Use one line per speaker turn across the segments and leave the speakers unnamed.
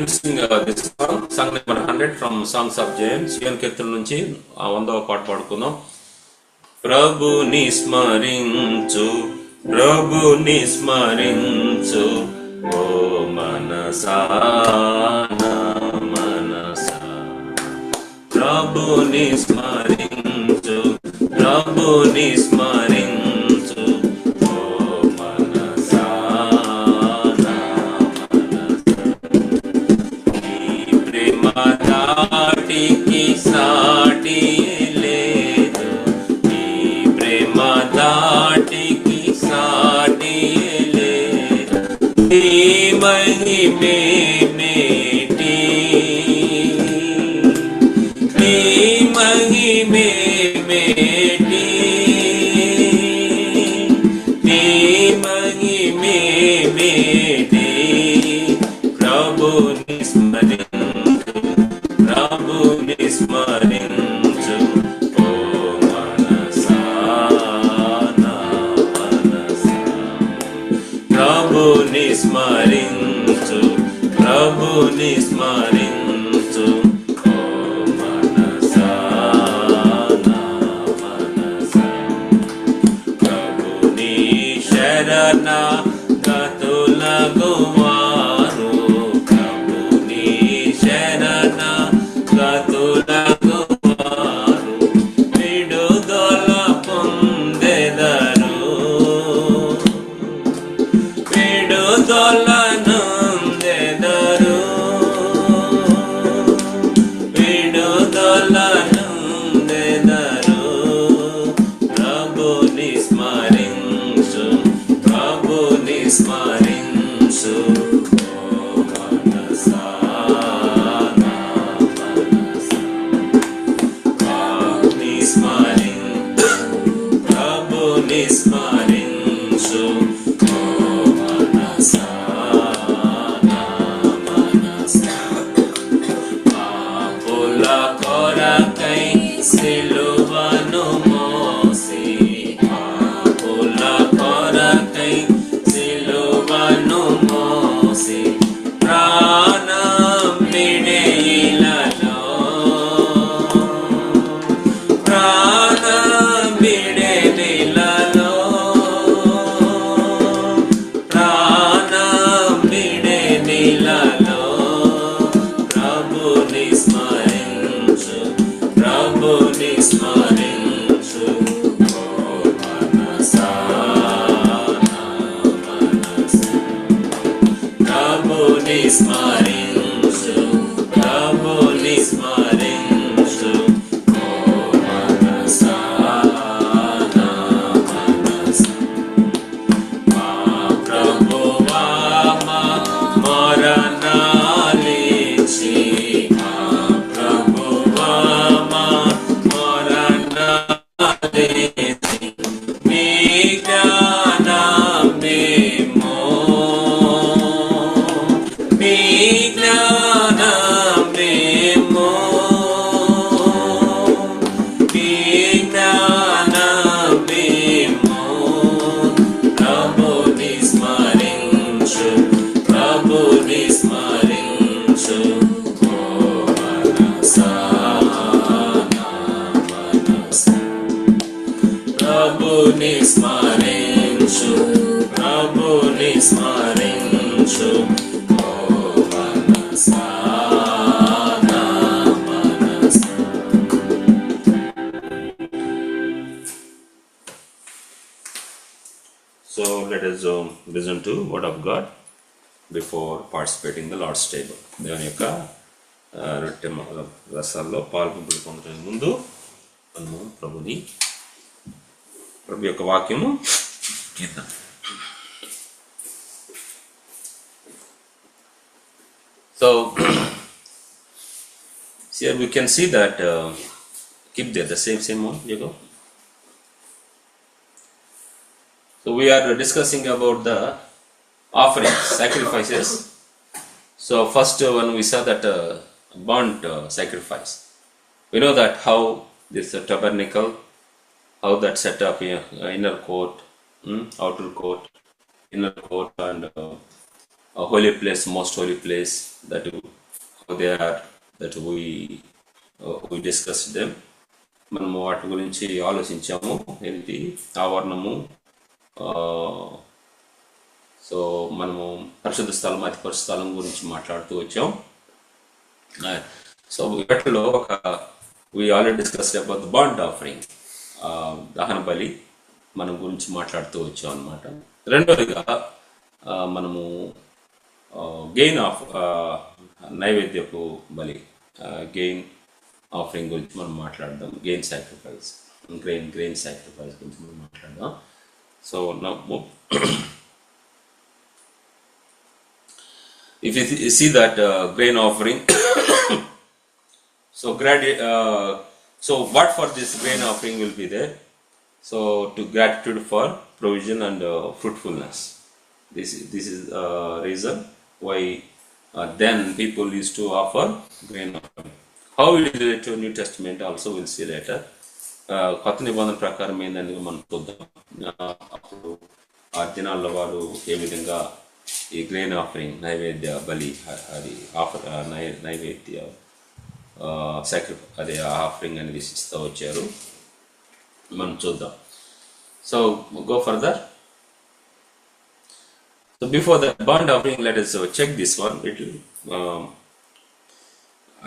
sing this song number 100 from Songs of James. Sivan Kirtan నుంచి 100వ పాట పాడుకుందాం. ప్రభుని స్మరించు, ప్రభుని స్మరించు, ఓ మనసా నా మనసా. ప్రభుని స్మరించు, ప్రభుని స్మరించు, ఓ మనసా నా మనసా. ఈ ప్రేమ దాటికి సాటి లేదు, ఈ ప్రేమ దాటికి సాటి లేదు. ఈ మహిమే మేటి, ఈ మహిమే మేటి, ఈ మహిమే మేటి. ప్రభుని స్మరించు, ప్రభుని స్మరించు, ఓ మనసా నా మనసా. ప్రభుని స్మరించు, ప్రభుని స్మరించు, ఓ మనసా నా మనసా. ప్రభుని శరణ గతులగువారు, ప్రభుని శరణ గతులగువారు విడుదల పొందెదరు, విడుదల నొందెదరు, విడుదల నొందెదరు. ప్రభుని స్మరించు, ప్రభుని స్మరించు, ఓ మనసా నా మనసా. ప్రభుని స్మరించు, ప్రభుని స్మరించు, ఓ మనసా నా మనసా. పాపుల కొరకై సిలువను మోసి, పాపుల కొరకై సిలువను మోసి, ప్రాణం విడెయిలలో, ప్రాణం విడెయిలలో, ప్రాణం విడెయిలలో. ప్రభుని స్మరించు, ప్రభుని స్మరించు, ఓ మనసా నా మనసా. ప్రభుని స్మరించు, ప్రభుని స్మరించు, ఓ మనసా నా మనసా. మా ప్రభువా మా మరణాలిచి, మా ప్రభువా మా మరణాలిచి, మీ జ్ఞానమేమో, మీ జ్ఞానమేమో, మీ జ్ఞానమేమో. ప్రభుని స్మరించు, ప్రభుని స్మరించు, ఓ మనసా నా మనసా. ప్రభుని స్మరించు, ప్రభుని స్మరించు, ఓ మనసా నా మనసా. So let us listen to word of God before participating in the Lord's table. దేవుని యొక్క రొట్టె రసాల్లో పాల్గొనడం పొందడానికి ముందు మనము ప్రభు యొక్క వాక్యము విందాం. So here we can see that keep there the same one, Diego. So we are discussing about the offerings, sacrifices. So first one we saw that burnt sacrifice. We know that how this tabernacle, how that set up inner court, outer court, inner court, and a holy place, most holy place, that how they are, that we discussed them. మనము వాటి గురించి ఆలోచించాము. ఏంటి ఆవరణము, so మనము పరిశుద్ధ స్థలం, అతి పరిశుద్ధ స్థలం గురించి మాట్లాడుతూ వచ్చాం. సో వీటిలో we already discussed about the bond offering, దహన బలి మనం గురించి మాట్లాడుతూ వచ్చాం అన్నమాట. రెండోదిగా మనము గెయిన్ ఆఫ్ నైవేద్యపు బలి, గెయిన్ ఆఫరింగ్ గురించి మనం మాట్లాడదాం. గ్రెయిన్ సాక్రిఫైస్ గురించి మనం మాట్లాడదాం. So if you see that grain offering, so what for this grain offering will be there? So to gratitude for provision and fruitfulness. This is reason why then people used to offer grain offering. How it is related to New Testament also we'll see later. కొత్త నిబంధన ప్రకారం ఏందని మనం చూద్దాం. అప్పుడు ఆ దినాల్లో వారు ఏ విధంగా ఈ గ్రెయిన్ ఆఫరింగ్, నైవేద్య బలి, అది నైవేద్య అదే ఆఫరింగ్ అనేది ఇస్తూ వచ్చారు. మనం చూద్దాం. So go further. So before the bond offering, let us check this one. It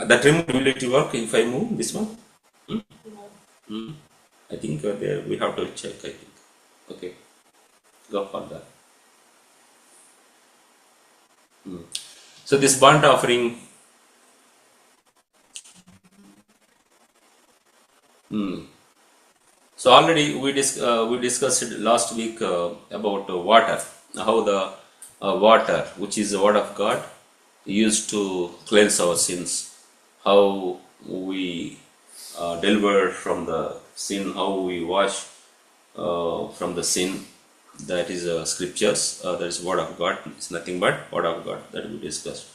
that remote will it work if I move this one? I think there we have to check. I think. Okay, go further. So this burnt offering, so already we discussed last week about water, how the water, which is the word of God, used to cleanse our sins, how we deliver from the sin, how we wash from the sin. That is scriptures, that is word of God. It's nothing but word of God that we discussed.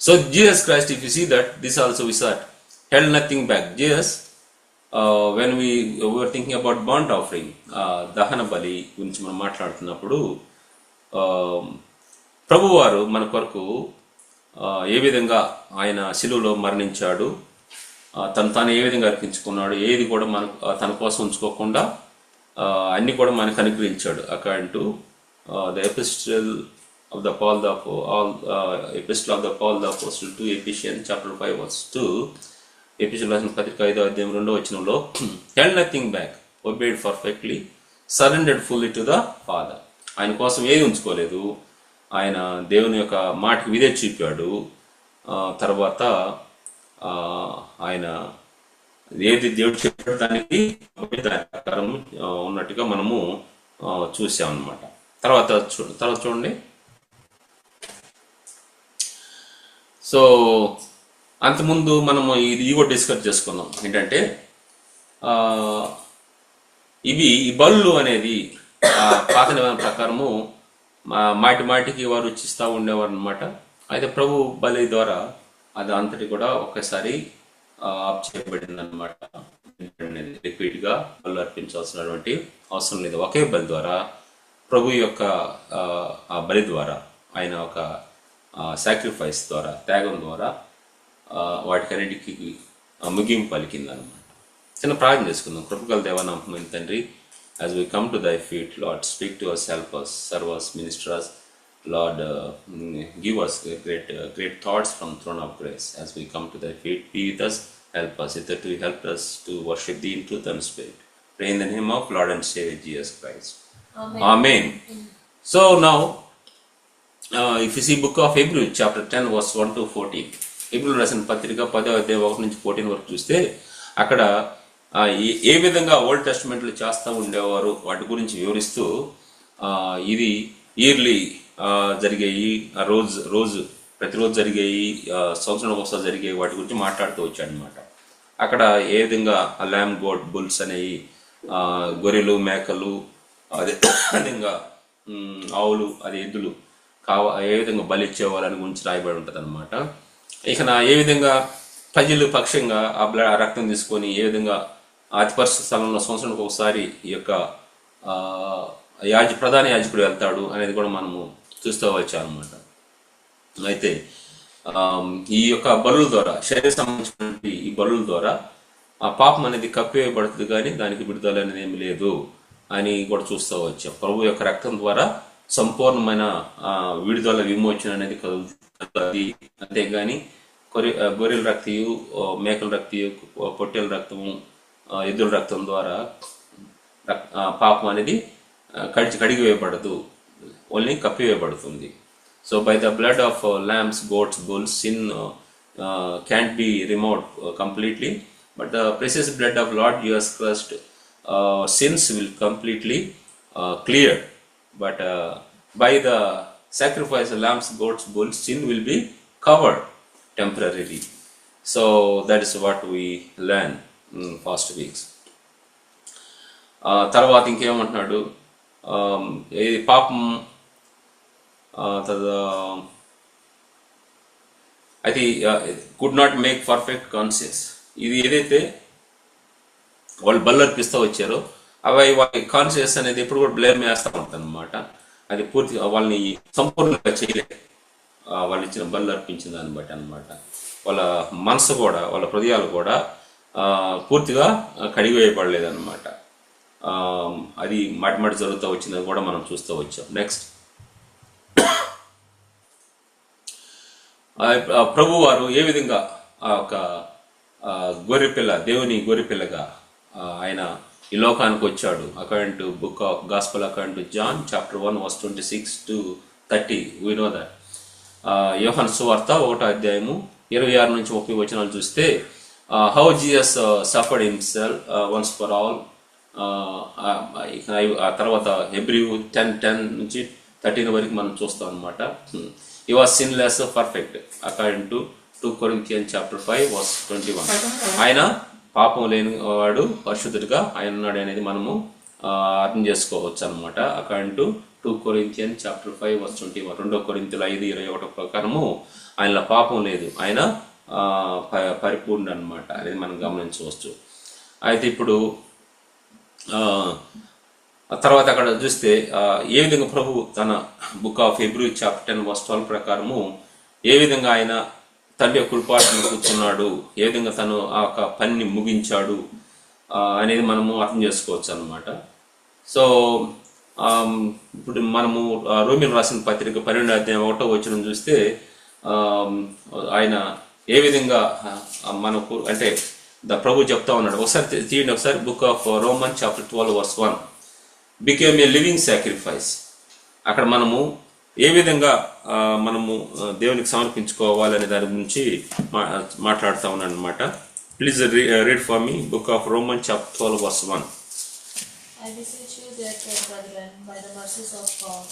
So Jesus Christ, if you see that, this also we said, held nothing back. Jesus, when we were thinking about burnt offering, దహన బలి గురించి మనం మాట్లాడుతున్నప్పుడు ప్రభువారు మన కొరకు ఏ విధంగా ఆయన శిలువలో మరణించాడు, తాను ఏ విధంగా అర్పించుకున్నాడు, ఏది కూడా మనకు తన కోసం ఉంచుకోకుండా అన్ని కూడా మనకు అనుగ్రహించాడు. According to the epistle of the Paul the apostle to Ephesians chapter 5 verse 2, ఎఫెసీయులకు రాసిన పత్రిక 5వ అధ్యాయం 2వ వచనంలో, held nothing back, obeyed perfectly, surrendered fully to the Father. ఆయన కోసం ఏది ఉంచుకోలేదు, ఆయన దేవుని యొక్క మాటకి విధేయత చూపాడు. తర్వాత ఆయన ఏది దేవుడు చెప్పాడు దానికి దాని ప్రకారం ఉన్నట్టుగా మనము చూసామన్నమాట. తర్వాత చూడండి. సో అంతకుముందు మనము ఇది కూడా డిస్కస్ చేసుకున్నాం. ఏంటంటే ఈ బలులు అనేది పాత నిబంధన ప్రకారము మాటికి వారు ఇచ్చిస్తూ ఉండేవారు అనమాట. అయితే ప్రభు బలి ద్వారా అది అంతటి కూడా ఒక్కసారి ఆఫ్ చేయబడింది అనమాట. రిపీట్ గా బలు అర్పించాల్సినటువంటి అవసరం లేదు. ఒకే బలి ద్వారా, ప్రభు యొక్క ఆ బలి ద్వారా, ఆయన ఒక సాక్రిఫైస్ ద్వారా, త్యాగం ద్వారా వాటికన్నిటికీ ముగింపు పలికింది అనమాట. చిన్న ప్రార్థన చేసుకుందాం. కృపగల దేవా, నమ్మకమైన తండ్రి, as we come to thy feet, Lord, speak to us, help us, serve us, minister us, Lord, give us great thoughts from throne of grace. As we come to thy feet, be with us, help us, that we help us to worship thee in truth and spirit. Pray in the name of Lord and Savior Jesus Christ. Amen. Amen. So now, if you see book of Hebrews chapter 10 verse 1 to 14, Hebrews రాసిన పత్రిక 10వ అధ్యాయం 1 నుంచి 14 వరకు చూస్తే, అక్కడ ఏ విధంగా old టెస్టిమెంట్లు చేస్తూ ఉండేవారు వాటి గురించి వివరిస్తూ, ఇది ఇయర్లీ జరిగేవి, ప్రతిరోజు జరిగేవి, సంవత్సరం ఒకసారి జరిగేవి, వాటి గురించి మాట్లాడుతూ వచ్చాడనమాట. అక్కడ ఏ విధంగా ల్యామ్, గోడ్, బుల్స్ అనేవి, గొర్రెలు, మేకలు, అదే విధంగా ఆవులు, అది ఎద్దులు ఏ విధంగా బలిచ్చేవాళ్ళని గురించి రాయబడి ఉంటుంది అనమాట. ఇక ఏ విధంగా ప్రజలు పక్షంగా ఆ రక్తం తీసుకొని ఏ విధంగా అతి పరిశుద్ధ స్థలంలో సంవత్సరానికి ఒకసారి ఈ యొక్క ప్రధాన యాజకుడు వెళ్తాడు అనేది కూడా మనము చూస్తూ వచ్చాం అనమాట. అయితే ఈ యొక్క బలుల ద్వారా, శరీర సంబంధించినటువంటి ఈ బలుల ద్వారా ఆ పాపం అనేది కప్పివేయబడుతుంది, కానీ దానికి విడుదల అనేది ఏమి లేదు అని కూడా చూస్తూ వచ్చాం. ప్రభు యొక్క రక్తం ద్వారా సంపూర్ణమైన విడుదల, విమోచన అనేది కలుగుతుంది. అంతేగాని గొర్రెల రక్తయు, మేకల రక్తయు, పొట్టేల రక్తము, ఎద్దుల రక్తం ద్వారా పాపం అనేది కడిగివేయబడదు, ఓన్లీ కప్పివేయబడుతుంది. So by the blood of lambs, goats, bulls, sin can't be removed completely, but the precious blood of Lord Jesus Christ, sins will completely clear. But by the sacrifice of lambs, goats, bulls, sin will be covered temporarily. So that is what we learn in past weeks. తర్వాత ఇంకేమంటున్నాడు, ఇది పాపం అది could not make perfect conscious. ఇది ఏదైతే వాళ్ళు బల్లర్పిస్తూ వచ్చారో అవి వాళ్ళ కాన్షియస్ అనేది ఎప్పుడు కూడా బ్లేమ్ వేస్తూ ఉంటుంది అనమాట. అది పూర్తిగా వాళ్ళని సంపూర్ణంగా చేయలేదు, వాళ్ళు ఇచ్చిన బళ్ళు అర్పించిన దాన్ని బట్టి అనమాట. వాళ్ళ మనసు కూడా, వాళ్ళ హృదయాలు కూడా పూర్తిగా కడిగివేయబడలేదు అనమాట. అది మాటి జరుగుతూ వచ్చిందని కూడా మనం చూస్తూ వచ్చాం. నెక్స్ట్, ప్రభు వారు ఏ విధంగా ఒక గొర్రెపిల్ల, దేవుని గొర్రెపిల్లగా ఆయన ఈ లోకానికి వచ్చాడు. According to book of gospel according to John chapter 1 verse 26 to 30 we know that. యోహాను సువార్త 1వ అధ్యాయము 26 నుంచి 30 వచనాలు చూస్తే how Jesus suffered himself once for all. ఆ తర్వాత హెబ్రీ 10:10 నుంచి 13 వరకు మనం చూస్తాం అనమాట. He was sinless perfect according to 2 Corinthians chapter 5 verse 21. ఆయన పాపం లేని వాడు, పరిశుద్ధుడిగా ఆయన ఉన్నాడు అనేది మనము అర్థం చేసుకోవచ్చు అనమాట. According to 2 Corinthians chapter 5 verse 21. 2 కొరింథీయుల 5:21 ప్రకారము ఆయనలో పాపం లేదు, ఆయన పరిపూర్ణ అనమాట అనేది మనం గమనించవచ్చు. అయితే ఇప్పుడు తర్వాత అక్కడ చూస్తే ఏ విధంగా ప్రభు తన book of Hebrew chapter 10 verse 12 ప్రకారము ఏ విధంగా ఆయన తండ్రి యొక్క కుడిపార్శ్వన కూర్చున్నాడు, ఏ విధంగా తను ఆ యొక్క పనిని ముగించాడు అనేది మనము అర్థం చేసుకోవచ్చు అనమాట. సో ఇప్పుడు మనము రోమియోలు రాసిన పత్రిక 12వ అధ్యాయం 1వ వచనం చూస్తే ఆయన ఏ విధంగా మనకు అంటే ప్రభు చెప్తా ఉన్నాడు. ఒకసారి తీయండి, ఒకసారి book of Roman chapter 12 verse 1. Became a living sacrifice. అక్కడ మనము ఏ విధంగా మనము దేవునికి సమర్పించుకోవాలనే దాని గురించి మాట్లాడుతూ ఉన్నాను అనమాట. Please read for me book of Roman chapter 12 verse 1.
I beseech you therefore, brethren, by the mercies of God,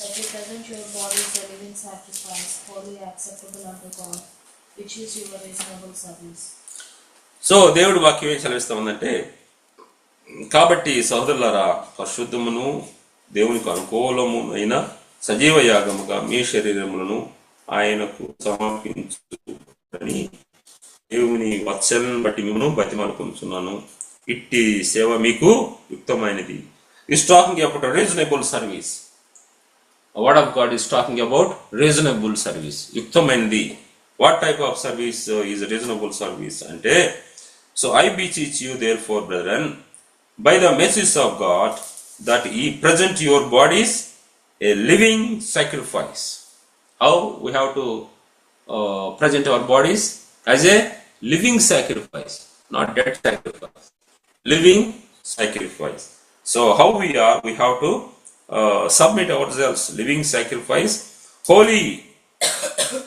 that you present your bodies a living sacrifice, wholly acceptable unto God, which is your reasonable service.
So దేవుడి వాక్యం ఏం చదివిస్తా ఉందంటే, కాబట్టి సహోదరులారా, పరిశుద్ధమును దేవునికి అనుకూలము అయిన సజీవ యాగముగా మీ శరీరములను ఆయనకు సమర్పించుకొని దేవుని వాత్సల్యాన్ని బట్టి మిమ్మల్ని బతిమాలుకొనుచున్నాను. ఇట్టి సేవ మీకు యుక్తమైనది. Is talking about reasonable service. Word of God is talking about reasonable service, యుక్తమైనది. What type of service is reasonable service అంటే, so I beseech you therefore, brethren, by the mercies of God, that ye present your bodies a living sacrifice. How we have to present our bodies? As a living sacrifice, not dead sacrifice. Living sacrifice. So how we are, we have to submit ourselves, living sacrifice, holy.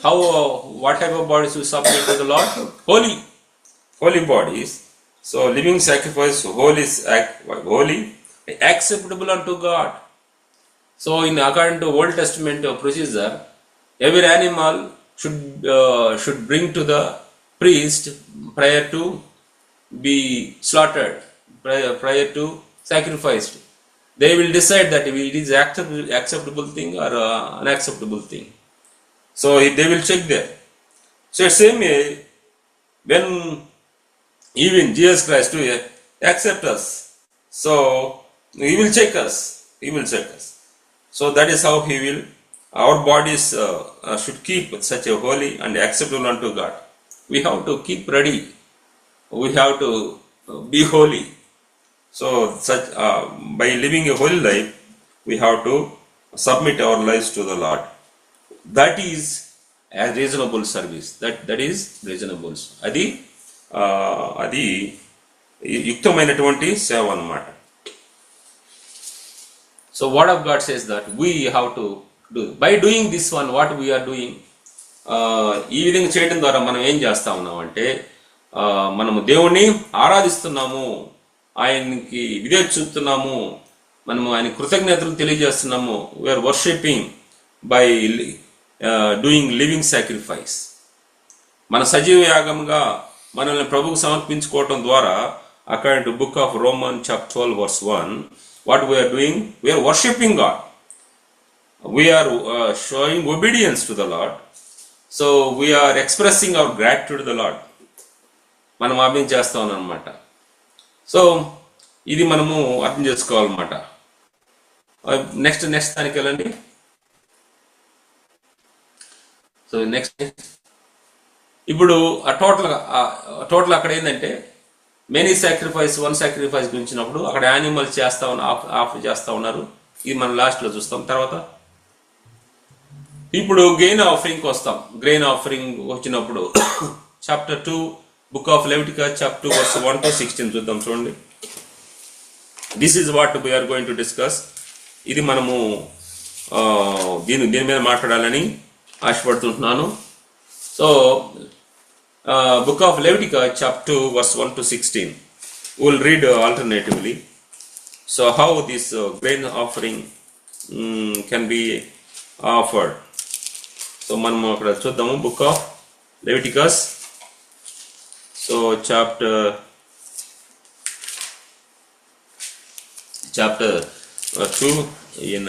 How what type of bodies we submit to the Lord? Holy bodies. So living sacrifice, holy, acceptable unto God. So in according to Old Testament procedure, every animal should bring to the priest prior to be slaughtered, prior to sacrificed. They will decide that it is acceptable thing or unacceptable thing. So they will check there. So same way, when even Jesus Christ will accept us, so he will check us He will check us. So that is how He will. Our bodies should keep such a holy and acceptable unto God. We have to keep ready. We have to be holy. So such by living a holy life, we have to submit our lives to the Lord. That is a reasonable service. That is reasonable. అది యుక్తమైనటువంటి సేవ అన్నమాట. So word of God says that we have to do. By doing this one, what we are doing, ఈ విధంగా చేయడం ద్వారా మనం ఏం చేస్తా ఉన్నామంటే మనము దేవుణ్ణి ఆరాధిస్తున్నాము, ఆయనకి విధేయత చూపుతున్నాము, మనము ఆయన కృతజ్ఞతలు తెలియజేస్తున్నాము. We are worshipping by doing living sacrifice. మన సజీవ యాగంగా మనల్ని ప్రభువుకు సమర్పించుకోవటం ద్వారా, according to book of Roman chapter 12 verse 1, what we are doing, we are worshiping God. We are showing obedience to the Lord. So we are expressing our gratitude to the Lord. మనం అర్థం చేస్తా ఉన్నాం అన్నమాట. So ఇది మనము అర్థం చేసుకోవాలన్నమాట. Next దానికి వెళ్ళండి. సో నెక్స్ట్ ఇప్పుడు టోటల్ అక్కడ ఏంటంటే మెనీ సాక్రిఫైస్, వన్ సాక్రిఫైస్ గురించినప్పుడు అక్కడ యానిమల్స్ ఆఫర్ చేస్తా ఉన్నారు. ఇది మనం లాస్ట్లో చూస్తాం. తర్వాత ఇప్పుడు గెయిన్ ఆఫరింగ్కి వస్తాం. గ్రెయిన్ ఆఫరింగ్ వచ్చినప్పుడు chapter 2 book of Leviticus chapter 2 verse 1 to 16 చూద్దాం. చూడండి, this is what we are going to discuss. ఇది మనము దీని మీద మాట్లాడాలని ఆశపడుతుంటున్నాను. So book of Leviticus chapter 2 verse 1 to 16. We will read alternatively. So how this grain offering can be offered. So మనము అక్కడ చూద్దాము. book of Leviticus, so chapter 2 in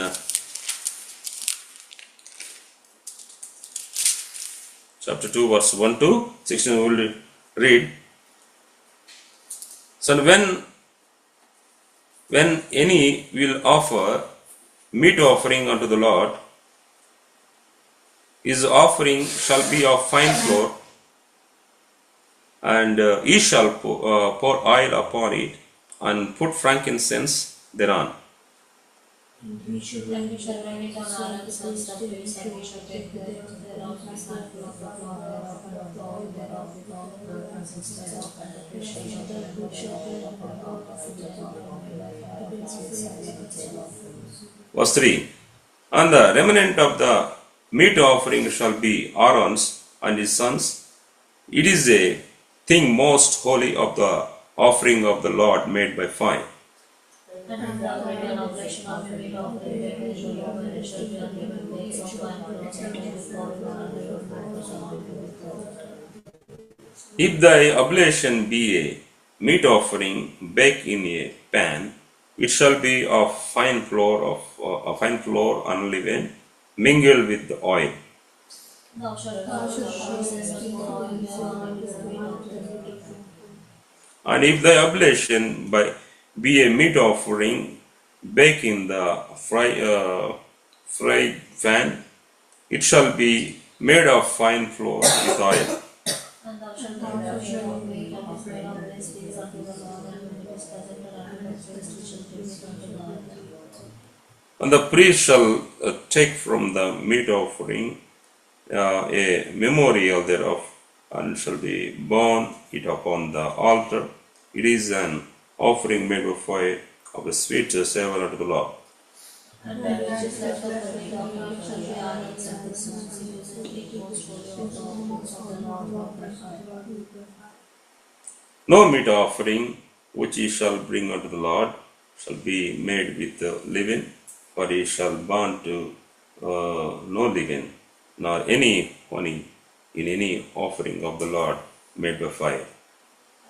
chapter 2 verse 1 to 16 we will read. So when any will offer meat offering unto the Lord, his offering shall be of fine flour, and he shall pour oil upon it and put frankincense thereon.
And we shall bring it on Aaron's sons of priests, and we shall take thereof his handful of flour thereof, and of the oil thereof, with all the frankincense thereof, and the appreciation thereof, and shall burn upon all the food thereof, and its sacrifice thereof.
Verse 3. And the remnant of the meat offering shall be Aaron's and his sons. It is a thing most holy of the offering of the Lord made by fire.
And thou make an oblation of the meat offering, and it shall be over, and it shall be unleavened cakes of wine, and it shall be before the Lord, and your fingers on it.
If thy oblation be a meat offering baked in a pan, it shall be of fine flour unleavened, mingled with the oil.
Thou shalt cover the pieces of the oil thereon with the meat offering.
And if thy oblation be a meat offering baked in the fried pan, it shall be made of fine flour with oil.
And thou shalt take the meat of wheat and of made of rice these unto the Lord, and when it is presented unto the priest, he shall bring it unto God.
And the priest shall take from the meat offering a memorial thereof, and shall be burn it upon the altar. It is an offering made by fire of a sweet savour unto the Lord.
And that which is left of the meat offering shall be Aaron's and his sons, he useth it most holy of the offerings of the Lord made by fire.
No meat offering which ye shall bring unto the Lord shall be made with leaven, for he shall burn to no leaven, nor any honey in any offering of the Lord made by fire.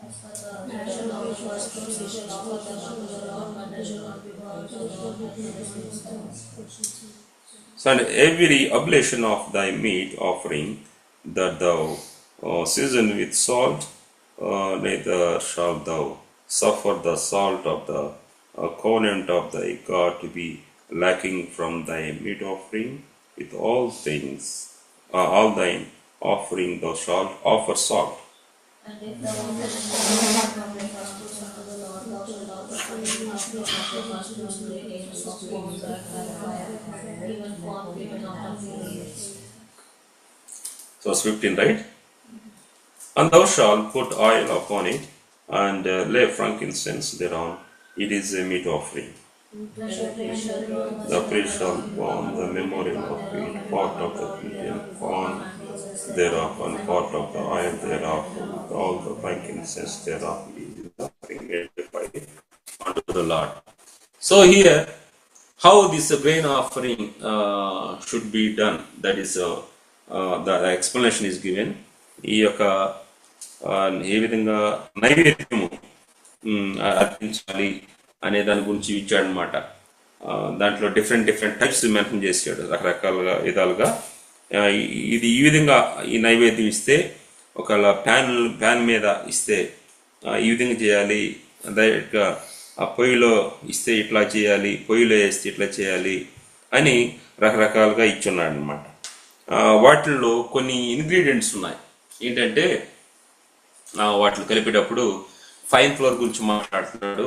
As for the measure of the first fruits, he shall offer them unto the Lord, but they shall not be burned to the Lord with his stones.
So, and every oblation of thy meat offering that thou season with salt, neither shalt thou suffer the salt of the covenant of thy God to be
lacking from thy meat offering. With all things, all thine offering thou shalt offer salt.
And if thou offerest from the first fruits unto the Lord, thou shalt offer something half of the first fruits grains of corn that by fire, even corn given out of the leaves.
So 15, right? And thou shalt put oil upon it, and lay frankincense thereon. It is a meat offering. The priest shall burn the memorial of it, part of the wheat and corn thereof, and part of the oil thereof, with all the frankincense thereof, is the offering made by unto the Lord.
So here, how this grain offering should be done, that is the explanation is given. ఈ యొక్క ఏ విధంగా నైవేద్యము అర్పించాలి అనే దాని గురించి ఇచ్చాడనమాట. దాంట్లో డిఫరెంట్ టైప్స్ మెన్షన్ చేశాడు, రకరకాలుగా విధాలుగా. ఇది ఈ విధంగా ఈ నైవేద్యం ఇస్తే, ఒకవేళ ప్యాన్ మీద ఇస్తే ఈ విధంగా చేయాలి, డైరెక్ట్గా ఆ పొయ్యిలో ఇస్తే ఇట్లా చేయాలి, పొయ్యిలో వేస్తే ఇట్లా చేయాలి అని రకరకాలుగా ఇచ్చున్నాడు అనమాట. వాటిల్లో కొన్ని ఇంగ్రీడియంట్స్ ఉన్నాయి. ఏంటంటే వాటిని కలిపేటప్పుడు ఫైన్ ఫ్లోర్ గురించి మాట్లాడుతున్నాడు.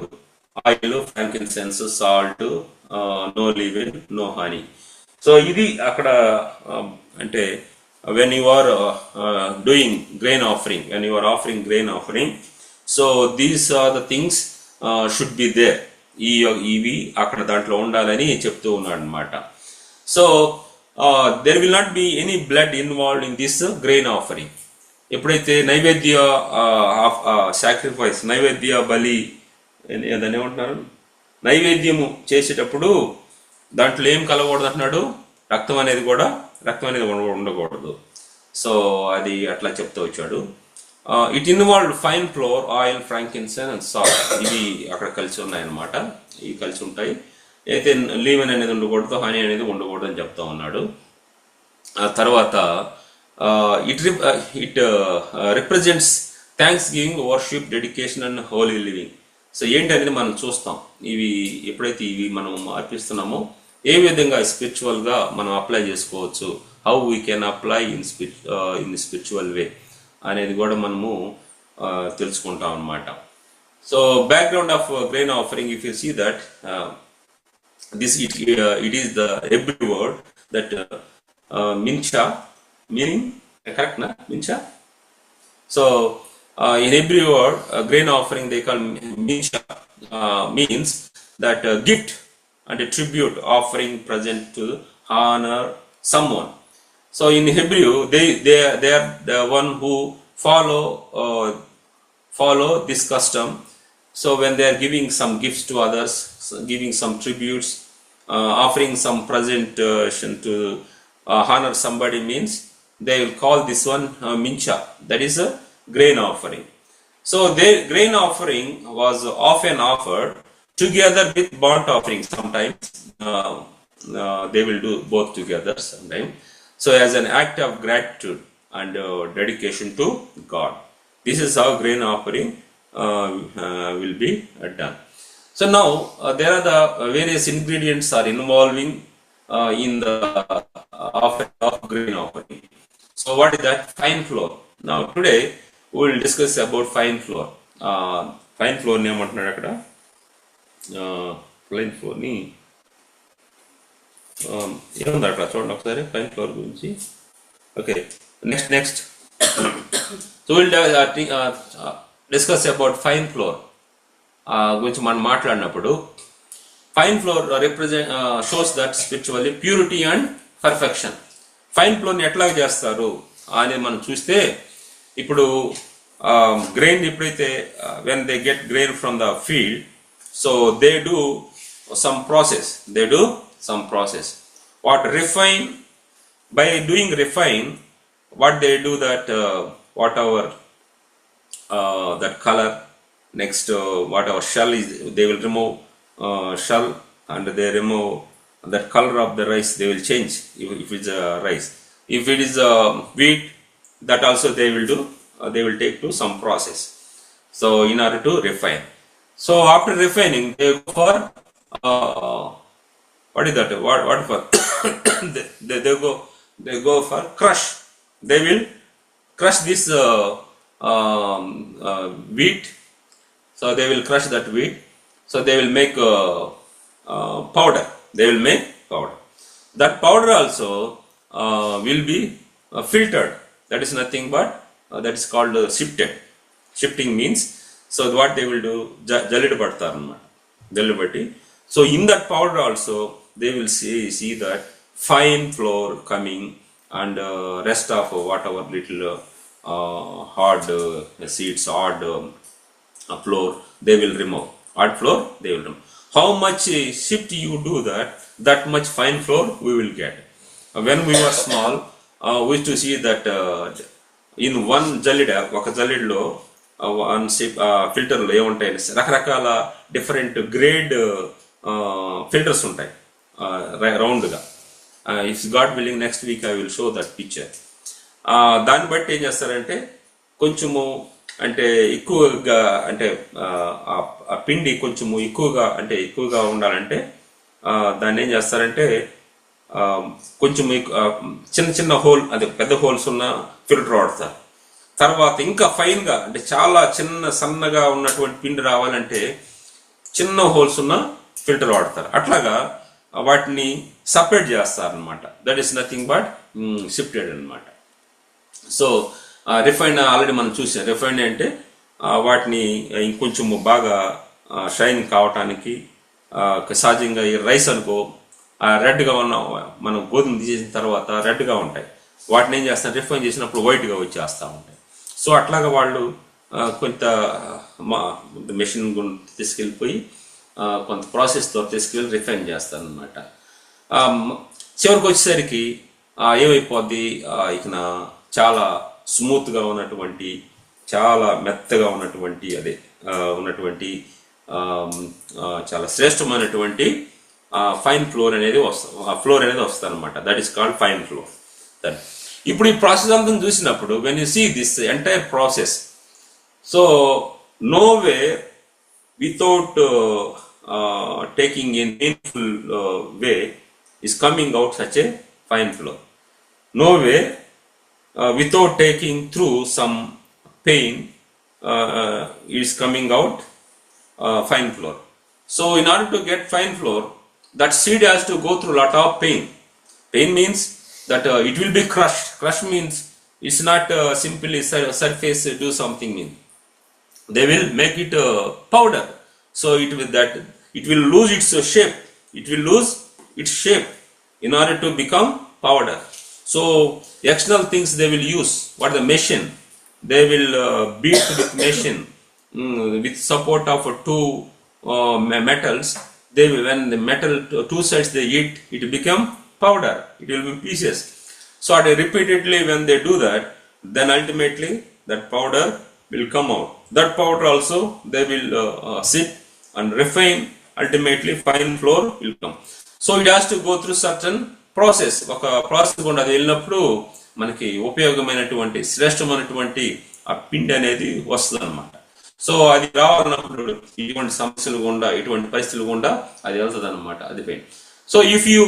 Oil, frankincense, salt, no leaven, no honey. So ఇది అక్కడ అంటే when you are doing grain offering, when you are offering grain offering, so these are the things should be there. ఇవి అక్కడ దాంట్లో ఉండాలని చెప్తూ ఉన్నాడు అనమాట. So there will not be any blood involved in this grain offering. ఎప్పుడైతే నైవేద్య sacrifice, నైవేద్య బలి దాన్ని ఏమంటున్నారు, నైవేద్యము చేసేటప్పుడు దాంట్లో ఏం కలగకూడదు అంటున్నాడు, రక్తం అనేది ఉండకూడదు. సో అది అట్లా చెప్తూ వచ్చాడు. It involved fine floor, oil, frankincense and salt. ఇవి అక్కడ కలిసి ఉన్నాయన్నమాట. ఇవి కలిసి ఉంటాయి. అయితే లీవెన్ అనేది ఉండకూడదు, హనీ అనేది ఉండకూడదు అని చెప్తా ఉన్నాడు. ఆ తర్వాత it represents thanks giving, worship, dedication and Holi living. So ఏంటనేది మనం చూస్తాం. ఇవి ఎప్పుడైతే ఇవి మనం అర్పిస్తున్నామో ఏ విధంగా స్పిరిచువల్గా మనం అప్లై చేసుకోవచ్చు, how we can apply in spiritual way అనేది కూడా మనము తెలుసుకుంటాం అన్నమాట. So background of grain offering, if you see that it is the Hebrew word that mincha, meaning, correct na, mincha? So in Hebrew word, grain offering they call mincha, means that gift and a tribute offering present to honor someone. So in Hebrew they are the one who follow this custom. So when they are giving some gifts to others, giving some tributes, offering some presentation to honor somebody, means they will call this one mincha, that is a grain offering. So their grain offering was often offered together with burnt offering. Sometimes they will do both together sometimes. So as an act of gratitude and dedication to God. This is how grain offering will be done. So now there are the various ingredients are involving in the offering of grain offering. So what is that? Fine flour. Now today we will discuss about fine flour. Fine flour ni ఏమంటున్నాడు అక్కడ, plain floor ని ఏముంది అక్కడ చూడండి ఒకసారి fine flour గురించి. Okay, next so will discuss about fine flour గురించి మనం మాట్లాడినప్పుడు, fine flour shows that spiritually purity and perfection. Fine ఫ్లోర్ని ఎట్లా చేస్తారు అనేది మనం చూస్తే, ఇప్పుడు గ్రెయిన్ ఎప్పుడైతే when they get grain from the field, so they do some process. What refine, by doing refine, what they do that whatever that color, next whatever shell is, they will remove shell, and they remove that color of the rice. They will change if it's rice. If it is wheat, that also they will do. They will take to some process. So in order to refine. So after refining, they go for
what is that? What for? they go for crush. They will crush this wheat. So they will crush that wheat. So they will make powder. They will make powder. That powder also will be filtered. That is nothing but that is called sifted. Shifting means, so what they will do, jallidu padtaru annamata, jallidu batti. So in that powder also they will see that fine flour coming, and rest of whatever little hard seeds, hard flour they will remove. Hard flour they will remove. How much shift you do that much fine flour we will get. When we were small, we used to see that in one jallida, oka jallidlo one filter లో ఏముంటాయి, రకరకాల different grade filters ఉంటాయి రౌండ్గా. If God willing next week I will show that picture. దాన్ని బట్టి ఏం చేస్తారంటే కొంచెము అంటే ఎక్కువగా, అంటే ఆ పిండి కొంచెము ఎక్కువగా ఉండాలంటే దాన్ని ఏం చేస్తారంటే కొంచెం చిన్న చిన్న హోల్, అదే పెద్ద హోల్స్ ఉన్న ఫిల్టర్ వాడతారు. తర్వాత ఇంకా ఫైన్గా, అంటే చాలా సన్నగా ఉన్నటువంటి పిండి రావాలంటే చిన్న హోల్స్ ఉన్న ఫిల్టర్ వాడతారు. అట్లాగా వాటిని సపరేట్ చేస్తారనమాట. That is nothing but shifted అనమాట. సో రిఫైండ్ ఆల్రెడీ మనం చూసాం. రిఫైండ్ అంటే వాటిని ఇంకొంచెము బాగా షైన్ కావటానికి, సహజంగా ఈ రైస్ అనుకో రెడ్గా ఉన్న, మనం గోధుమ తీసేసిన తర్వాత రెడ్గా ఉంటాయి, వాటిని ఏం చేస్తారు, రిఫైన్ చేసినప్పుడు వైట్గా వచ్చేస్తూ ఉంటాయి. సో అట్లాగా వాళ్ళు కొంత మెషిన్ తీసుకెళ్ళిపోయి కొంత ప్రాసెస్తో తీసుకెళ్ళి రిఫైన్ చేస్తారనమాట. చివరికి వచ్చేసరికి ఏమైపోద్ది, ఇక చాలా స్మూత్గా ఉన్నటువంటి, చాలా మెత్తగా ఉన్నటువంటి, అదే ఉన్నటువంటి చాలా శ్రేష్టమైనటువంటి ఫైన్ ఫ్లోర్ అనేది వస్తుంది అనమాట. That is called fine flour. ఇప్పుడు ఈ ప్రాసెస్ అంతా చూసినప్పుడు when you see this entire process, so no way without taking in painful way is coming out such a fine floor. No way without taking through some pain is coming out fine floor. So in order to get fine floor, that seed has to go through a lot of pain. Pain means that it will be crushed. Crush means it's not simply surface do something mean. They will make it powder. So it will lose its shape. It will lose its shape in order to become powder. So external things they will use. What the machine? They will beat with machine with support of two metals. They will, when the metal two sides they hit, it will become powder. It will be pieces. So repeatedly when they do that, then ultimately that powder will come out. That powder also they will sip and refine. Ultimately fine floor will come. So it has to go through certain process. ఒక process గుండా అది వెళ్ళినప్పుడు మనకి ఉపయోగమైనటువంటి శ్రేష్టమైనటువంటి ఆ పిండి అనేది వస్తుంది అనమాట. సో అది రావాలన్నప్పుడు ఇటువంటి సమస్యలు గుండా, ఇటువంటి పరిస్థితులు గుండా అది వెళ్తుంది అనమాట. అది pain. So if you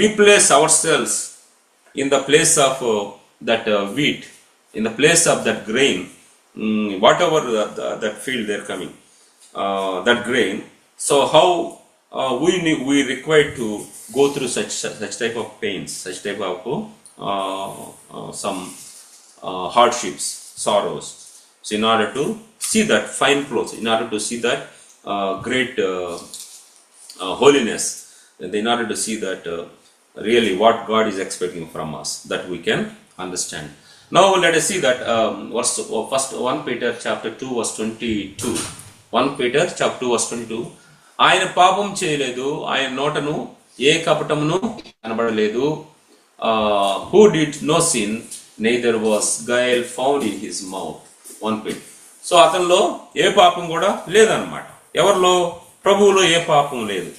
replace our cells in the place of that wheat, in the place of that grain, whatever that field they're coming, that grain. So how we require to go through such type of pains, such type of some hardships, sorrows. So in order to see that fine flows, in order to see that great holiness, in order to see that really what God is expecting from us, that we can understand. Now let us see that first 1 Peter chapter 2 verse 22. 1 Peter chapter 2 verse 22. ఆయన పాపం చేయలేదు, ఆయన నోటను ఏ కపటమును కనబడలేదు. Who did no sin, neither was guile found in his mouth. 1 Peter. So అతనిలో ఏ పాపం కూడా లేదన్నమాట. ఎవరిలో? ప్రభువులో ఏ పాపం లేదు.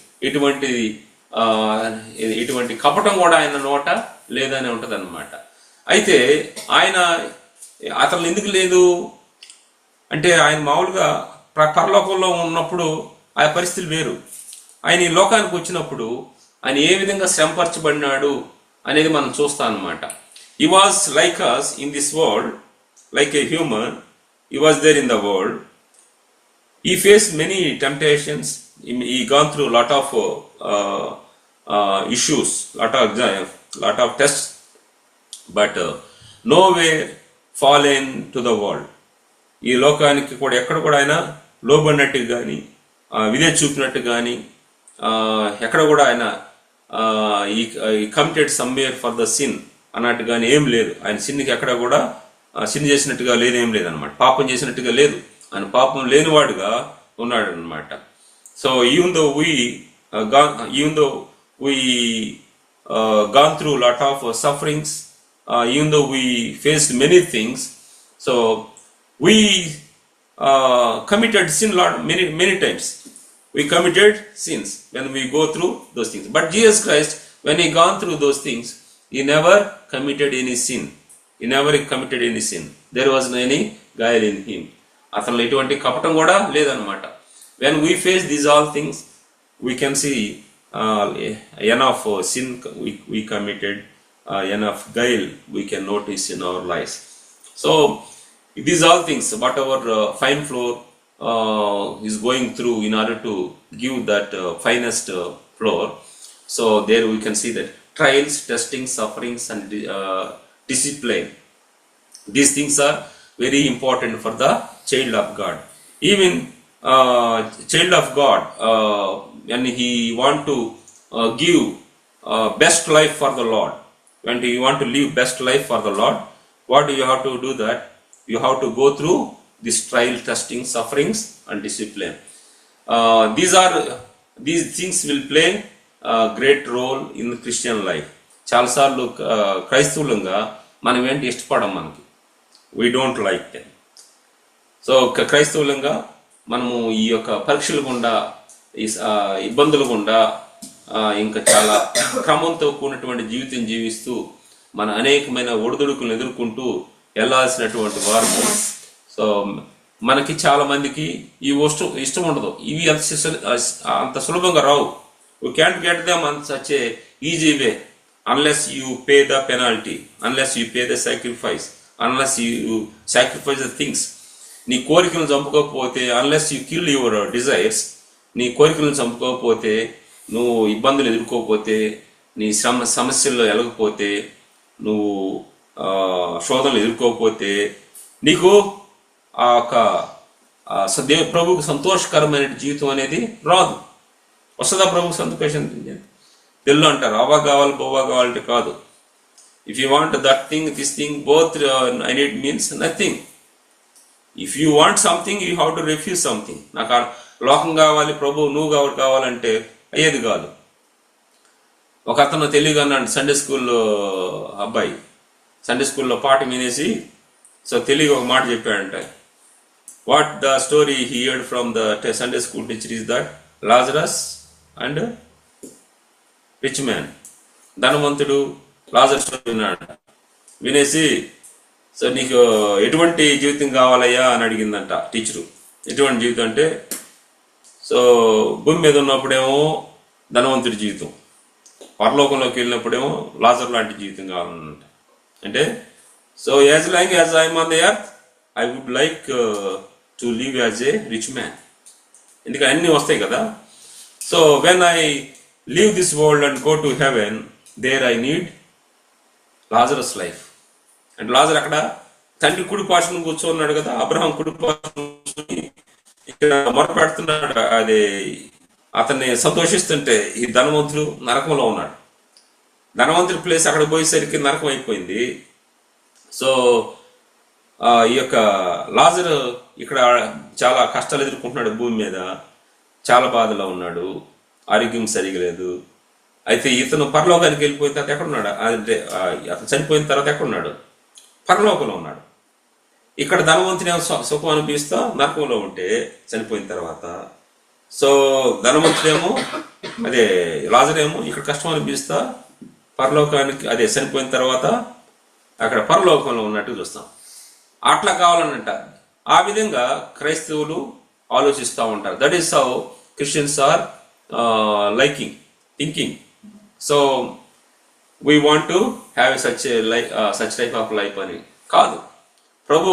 ఇటువంటి కపటం కూడా ఆయన నోట లేదని ఉంటది అనమాట. అయితే అతను ఎందుకు లేదు అంటే, ఆయన మామూలుగా పరలోకంలో ఉన్నప్పుడు ఆ పరిస్థితులు వేరు. ఆయన ఈ లోకానికి వచ్చినప్పుడు
ఆయన ఏ విధంగా శ్రమపరచబడినాడు అనేది మనం చూస్తాం అన్నమాట. He was like us in this world, like a human. He was there in the world. He faced many temptations. He gone through lot of issues, lot of tests, but nowhere fallen to the world. ఈ లోకానికి కూడా ఎక్కడ కూడా ఆయన లోబడినట్టు కానీ విధేయ చూపినట్టు కానీ ఎక్కడ కూడా ఆయన ఈ committed somewhere for the sin అన్నట్టు కానీ ఏం లేదు. ఆయన సిన్కి ఎక్కడ కూడా సిన్ చేసినట్టుగా లేదు, ఏం లేదు అనమాట. పాపం చేసినట్టుగా లేదు, ఆయన పాపం లేనివాడుగా ఉన్నాడు అనమాట. So even though we gone through lot of sufferings, even though we faced many things, so we committed sin many times. We committed sins when we go through those things. But Jesus Christ, when he gone through those things, he never committed any sin. He never committed any sin. There was no any guile in him. అతను ఎటువంటి కపటం కూడా లేదన్నమాట. When we face these all things, we can see enough sin we committed, enough guile we can notice in our lives. So these all things, whatever fine floor is going through in order to give that finest floor. So there we can see that trials, testing, sufferings, and discipline. These things are very important for the child of God. Even child of God, when he want to give best life for the Lord, when you want to live best life for the Lord, what do you have to do? That you have to go through this trial, testing, sufferings, and discipline. These things will play a great role in the Christian life. చాలాసార్లు క్రైస్తవులంగా మనం ఏంటి ఇష్టపడం, మనకి we don't like them. So క్రైస్తవులంగా మనము ఈ యొక్క పరీక్షల గుండా, ఇబ్బందుల గుండా, ఇంకా చాలా క్రమంతో కూడినటువంటి జీవితం జీవిస్తూ మన అనేకమైన ఒడిదుడుకులను ఎదుర్కొంటూ వెళ్ళాల్సినటువంటి వారము. సో మనకి చాలా మందికి ఈ ఇష్టం ఉండదు, ఇవి అంత సులభంగా రావు. You can't get them on such a easy way unless you pay the penalty, unless you pay the sacrifice, unless you sacrifice the things. నీ కోరికలను చంపుకోకపోతే, unless you kill your desires, నీ కోరికలను చంపుకోకపోతే, నువ్వు ఇబ్బందులు ఎదుర్కోకపోతే, నీ సమస్యల్లో ఎలగకపోతే, నువ్వు శోధనలు ఎదుర్కోకపోతే, నీకు ఆ యొక్క ప్రభువుకు సంతోషకరమైన జీవితం అనేది రాదు. వస్తుందా ప్రభువుకు సంతోషం? తెలుగు అంటారు అవా కావాలి బోవా కావాలంటే కాదు. If you want that thing, this thing, both I need means nothing. If you want something, you have to refuse something. నాకు లోకం కావాలి ప్రభు, నువ్వు కావాలంటే అయ్యేది కాదు. ఒక అతను తెలివిగా అన్నాడు, సండే స్కూల్లో అబ్బాయి సండే స్కూల్లో పాఠం వినేసి సో తెలివిగా ఒక మాట చెప్పాడంట. What the story he heard from the Sunday school teacher is that Lazarus and rich man. ధనవంతుడు లాజర్ స్టోరీ విన్నాడు. వినేసి సో నీకు ఎటువంటి జీవితం కావాలయ్యా అని అడిగిందంట టీచరు. ఎటువంటి జీవితం అంటే, సో భూమి మీద ఉన్నప్పుడేమో ధనవంతుడి జీవితం, పరలోకంలోకి వెళ్ళినప్పుడేమో లాజర్ లాంటి జీవితం కావాలన్నమాట. అంటే so as long as I'm on the earth I would like to live as a rich man. ఎందుకంటే అన్నీ వస్తాయి కదా. So when I leave this world and go to heaven, there I need Lazarus life. And Lazarus అక్కడ తండ్రి కుడి పార్శ్వన కూర్చోన్నాడు కదా, Abraham కుడి పార్శ్వన కూర్చొని ఇక్కడ మొరపెడుతున్నాడు. అది అతన్ని సంతోషిస్తుంటే ఈ ధనవంతుడు నరకంలో ఉన్నాడు. ధనవంతుడి ప్లేస్ అక్కడ పోయేసరికి నరకం అయిపోయింది. సో ఈ యొక్క లాజరు ఇక్కడ చాలా కష్టాలు ఎదుర్కొంటున్నాడు, భూమి మీద చాలా బాధలో ఉన్నాడు, ఆరోగ్యం సరిగా లేదు. అయితే ఇతను పరలోకానికి వెళ్ళిపోయిన తర్వాత ఎక్కడున్నాడు అంటే అతను చనిపోయిన తర్వాత ఎక్కడున్నాడు? పరలోకంలో ఉన్నాడు. ఇక్కడ ధనవంతుని సుఖం అనిపిస్తా నరకంలో ఉంటే చనిపోయిన తర్వాత. సో ధనవంతుడేమో అదే లాజరేమో ఇక్కడ కష్టం అనిపిస్తా పరలోకానికి అదే చనిపోయిన తర్వాత అక్కడ పరలోకంలో ఉన్నట్టు చూస్తాం. అట్లా కావాలనంట. ఆ విధంగా క్రైస్తవులు ఆలోచిస్తూ ఉంటారు. That is how Christians are thinking. So we want to have such type of life అని కాదు. ప్రభు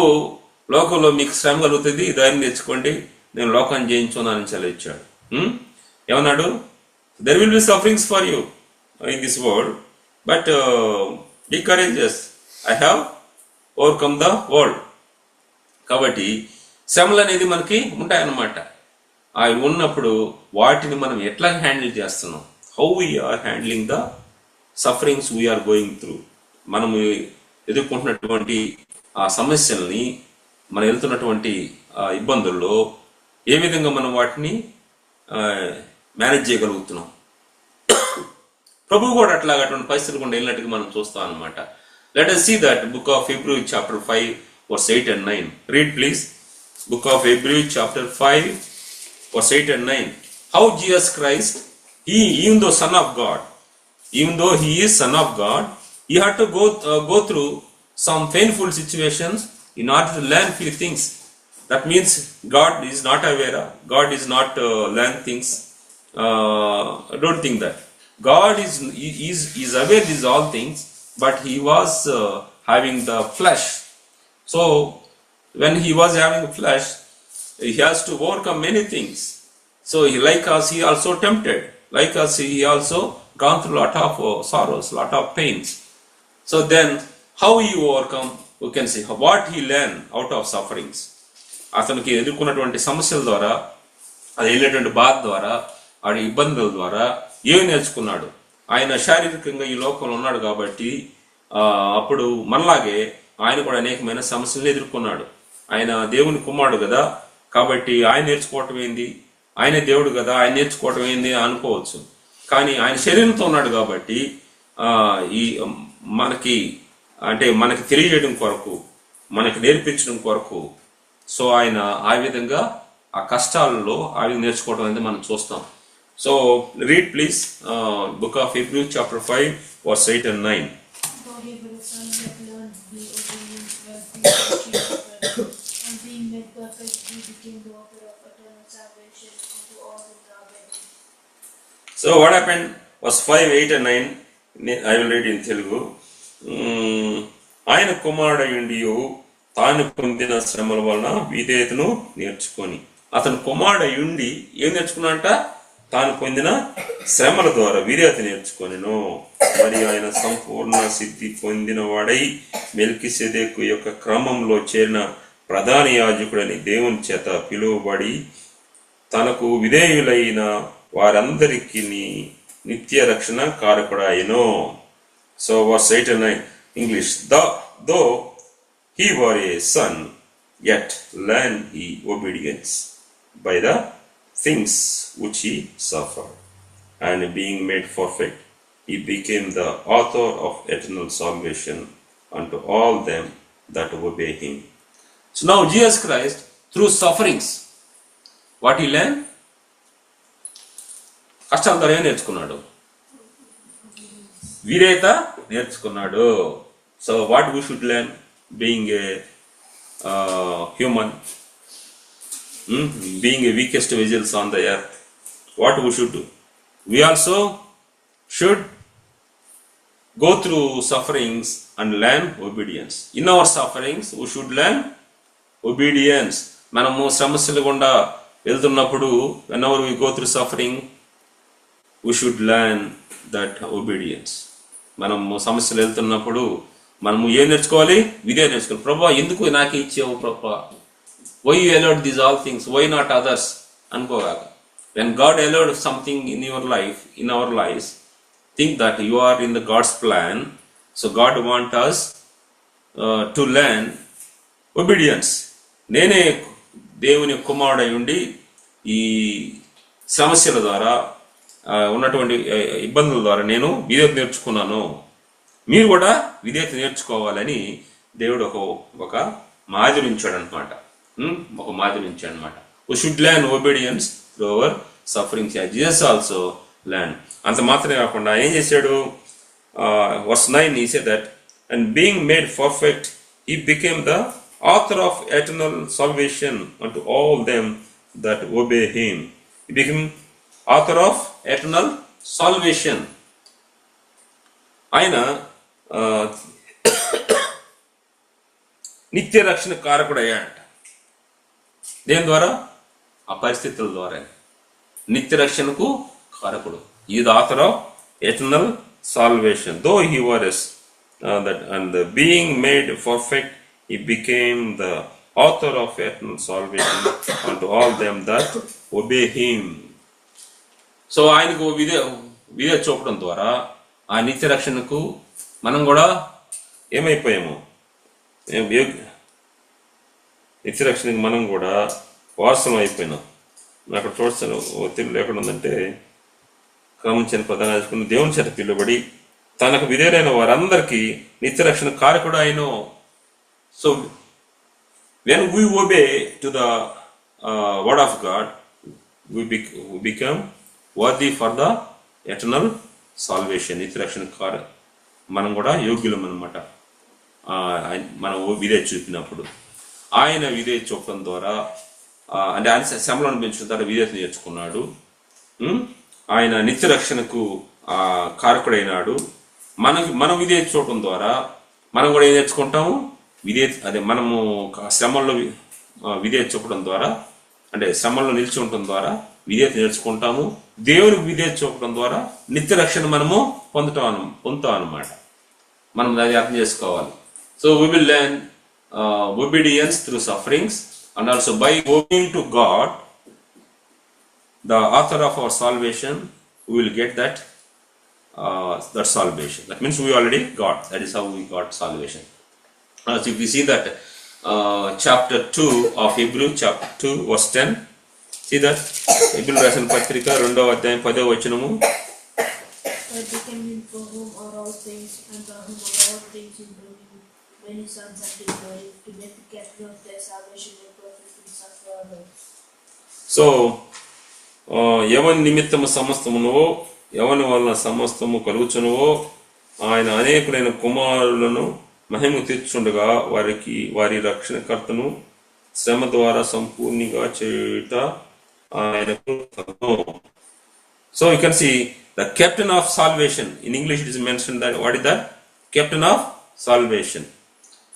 లోకంలో మీకు శ్రమ కలుగుతుంది, ధైర్యం తెచ్చుకోండి, నేను లోకాన్ని జయించున్నానని సెలవిచ్చాడు. ఏమన్నాడు? There will be sufferings for you in this world, but be courageous, I have overcome the world. కాబట్టి శ్రమలు అనేది మనకి ఉంటాయన్నమాట. అవి ఉన్నప్పుడు వాటిని మనం ఎట్లా హ్యాండిల్ చేస్తున్నాం, how we are handling the sufferings we are going through. మనము ఎదుర్కొంటున్నటువంటి ఆ సమస్యల్ని, మనం వెళ్తున్నటువంటి ఇబ్బందుల్లో ఏ విధంగా మనం వాటిని మేనేజ్ చేయగలుగుతున్నాం. ప్రభు కూడా అట్లాగా అటువంటి పరిస్థితులు కూడా వెళ్ళినట్టుగా మనం చూస్తాం అనమాట. Let us see that book of Hebrews chapter 5 verse 8 and 9. Read please. Book of Hebrews chapter 5 verse 8 and 9. How Jesus Christ, even though Son of God, even though he is Son of God, he had to go through some painful situations in order to learn few things. That means God is not aware, God is not learn things. Don't think that. God is aware of these all things, but he was having the flesh. So when he was having flesh, he has to overcome many things. So like us, he also tempted. Like us, he also gone through lot of sorrows, lot of pains. So then how he overcome, we can say what he learned out of sufferings. అతనికి ఎదుర్కొన్నటువంటి సమస్యల ద్వారా, అది వెళ్ళేటువంటి బాధ ద్వారా, ఆ ఇబ్బందుల ద్వారా ఏమి నేర్చుకున్నాడు. ఆయన శారీరకంగా ఈ లోకంలో ఉన్నాడు కాబట్టి అప్పుడు మనలాగే ఆయన కూడా అనేకమైన సమస్యలను ఎదుర్కొన్నాడు. ఆయన దేవుని కుమారుడు కదా, కాబట్టి ఆయన నేర్చుకోవటం ఏంది, ఆయన దేవుడు కదా, ఆయన నేర్చుకోవటం ఏంది అనుకోవచ్చు. కానీ ఆయన శరీరంతో ఉన్నాడు కాబట్టి ఈ మనకి తెలియజేయడం కొరకు, మనకి నేర్పించడం కొరకు, సో ఆయన ఆ విధంగా ఆ కష్టాలలో ఆ విధంగా నేర్చుకోవడం అనేది మనం చూస్తాం. So read please book of Hebrews chapter 5 verse 8 and 9.
For he would have son that learned to be obedient when he was children, and being made perfect, he became the author of eternal salvation unto all who obey him.
So what happened? Verse 5, 8 and 9, I will read in Telugu. ఆయన కుమారుడయుండియు తాను పొందిన శ్రమల వలన విధేయతను నేర్చుకొని. అతను కుమారుడయుండి ఏం నేర్చుకున్నాడంట? తాను పొందిన శ్రమల ద్వారా విధేయత నేర్చుకొనెను. మరి ఆయన సంపూర్ణ సిద్ధి పొందిన వాడై మెల్కీసెదెకు యొక్క క్రమంలో చేరిన ప్రధాన యాజకుడని దేవుని చేత పిలువబడి తనకు విధేయులైన వారందరికీ నిత్య రక్షణ కారకుడాయెను. So verse 8 and 9 English. Though he were a son, yet learned he obedience by the things which he suffered. And being made perfect, he became the author of eternal salvation unto all them that obey him.
So now Jesus Christ, through sufferings, what he learned? కష్టాల ద్వారా ఏం నేర్చుకున్నాడు? విధేయత నేర్చుకున్నాడు. So what we should learn being a human, being a weakest vessels on the earth, what we should do? We also should go through sufferings and learn obedience. In our sufferings we should learn obedience. మనము సమస్యలు గుండా వెళ్తున్నప్పుడు whenever we go through suffering we should learn that obedience. మనము సమస్యలు వెళ్తున్నప్పుడు మనము ఏం నేర్చుకోవాలి? విధేయత నేర్చుకోవాలి. ప్రభువా ఎందుకు నాకే ఇచ్చావు ప్రభువా, why you allowed these all things, why not others అనుకోగాక. when God allowed something in your life, in our lives, think that you are in the God's plan. So God wants us to learn obedience. నేనే దేవుని కుమారుడై ఉండి ఈ సమస్యల ద్వారా ఉన్నటువంటి ఇబ్బందుల ద్వారా నేను విధేయత నేర్చుకున్నాను, మీరు కూడా విధేయత నేర్చుకోవాలని దేవుడు ఒక మాదిరి ఉంచాడు అనమాట. ఒక మాదిరి ఉంచాడు అనమాట. We should learn obedience through our sufferings. Jesus also learned. అంత మాత్రమే కాకుండా ఏం చేశాడు? verse 9 he said that, and being made perfect, he became the author of eternal salvation unto all them that obey him. He became author of eternal salvation.
ఆయన నిత్య రక్షణ కారకుడు అయ్యాడంట. దేని ద్వారా? ఆ పరిస్థితుల ద్వారా. నిత్య రక్షణకు కారకుడు. ఈ the author of eternal salvation. Though he was that and the being made perfect, he became the author of eternal salvation unto all them that obey him. So ఆయనకు విధేయత చూపడం ద్వారా ఆ నిత్య రక్షణకు మనం కూడా ఏమైపోయాము? నిత్య రక్షణకు మనం కూడా వారసులం అయిపోయినాం. అక్కడ చూస్తాను తెలుగులో ఎక్కడ ఉందంటే, క్రమించిన ప్రధాన యాజకుడు దేవుని చేత పిలువబడి తనకు విధేయులైన వారందరికీ నిత్య రక్షణ కారకుడు ఆయన. So when we obey to the word of God, we become worthy for the eternal salvation. నిత్య రక్షణ మనం కూడా యోగ్యులం అనమాట. మనం విధేయత చూపినప్పుడు ఆయన విధేయత చూపడం ద్వారా, అంటే ఆయన శ్రమలను పెంచిన తర్వాత విధేయత నేర్చుకున్నాడు. ఆయన నిత్య రక్షణకు కారకుడైనాడు. మనం విధేయత చూడటం ద్వారా మనం కూడా ఏం నేర్చుకుంటాము? మనము శ్రమల్లో విధేయత చూపడం ద్వారా, అంటే శ్రమల్లో నిలిచి ఉండటం ద్వారా విధేయత నేర్చుకుంటాము. దేవునికి విధేయత చూపడం ద్వారా నిత్య రక్షణ మనము పొందుతాం అన్నమాట. మనం అది అర్థం చేసుకోవాలి. So we will learn obedience through sufferings, and also by obeying to God, the author of our salvation, we will get that salvation. That means we already got. That is how we got salvation. So if we see that chapter 2 of Hebrew, chapter 2 verse 10, see that Hebrew రాసిన పత్రిక 2వ అధ్యాయం 10వ వచనము.
For whom are all things, and for whom are all things, including many sons unto glory, to make the captain of their salvation made perfect in suffering.
So ఎవని నిమిత్తము సమస్తమునో, ఎవని వలన సమస్తము కలుగుచునువో, ఆయన అనేకులైన కుమారులను మహిమ తీర్చుండగా వారి రక్షణకర్తను శ్రమ ద్వారా సంపూర్ణంగా చేయుట ఆయనకు. So you can see the captain of salvation. In English it is mentioned that what is that? Captain of salvation.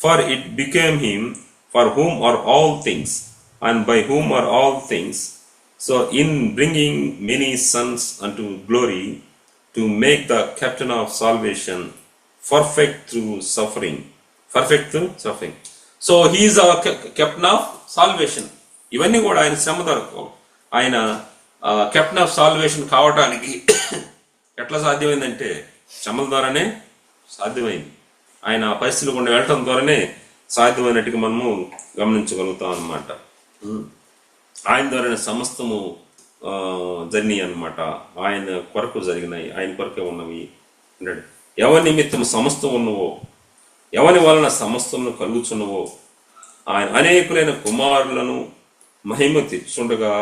For it became him for whom are all things, and by whom are all things. So in bringing many sons unto glory, to make the captain of salvation perfect through suffering. So he is our captain of salvation. ఇవన్నీ కూడా ఆయన శ్రమ ద్వారా, ఆయన captain of salvation కావటానికి ఎట్లా సాధ్యమైందంటే శ్రమల ద్వారానే సాధ్యమైంది. ఆయన పరిస్థితులు గుండా వెళ్ళటం ద్వారానే సాధ్యమైనట్టుగా మనము గమనించగలుగుతాం అన్నమాట. ఆయన ద్వారానే సమస్తము జరిగినాయి అన్నమాట. ఆయన కొరకు జరిగినాయి, ఆయన కొరకే ఉన్నవి అంటాడు. ఎవరి నిమిత్తం సమస్తం ఉన్నవో, ఎవరి వలన సమస్తమును కలుగుచున్నవో, ఆయన అనేకులైన కుమారులను మహిమ తెచ్చుండగా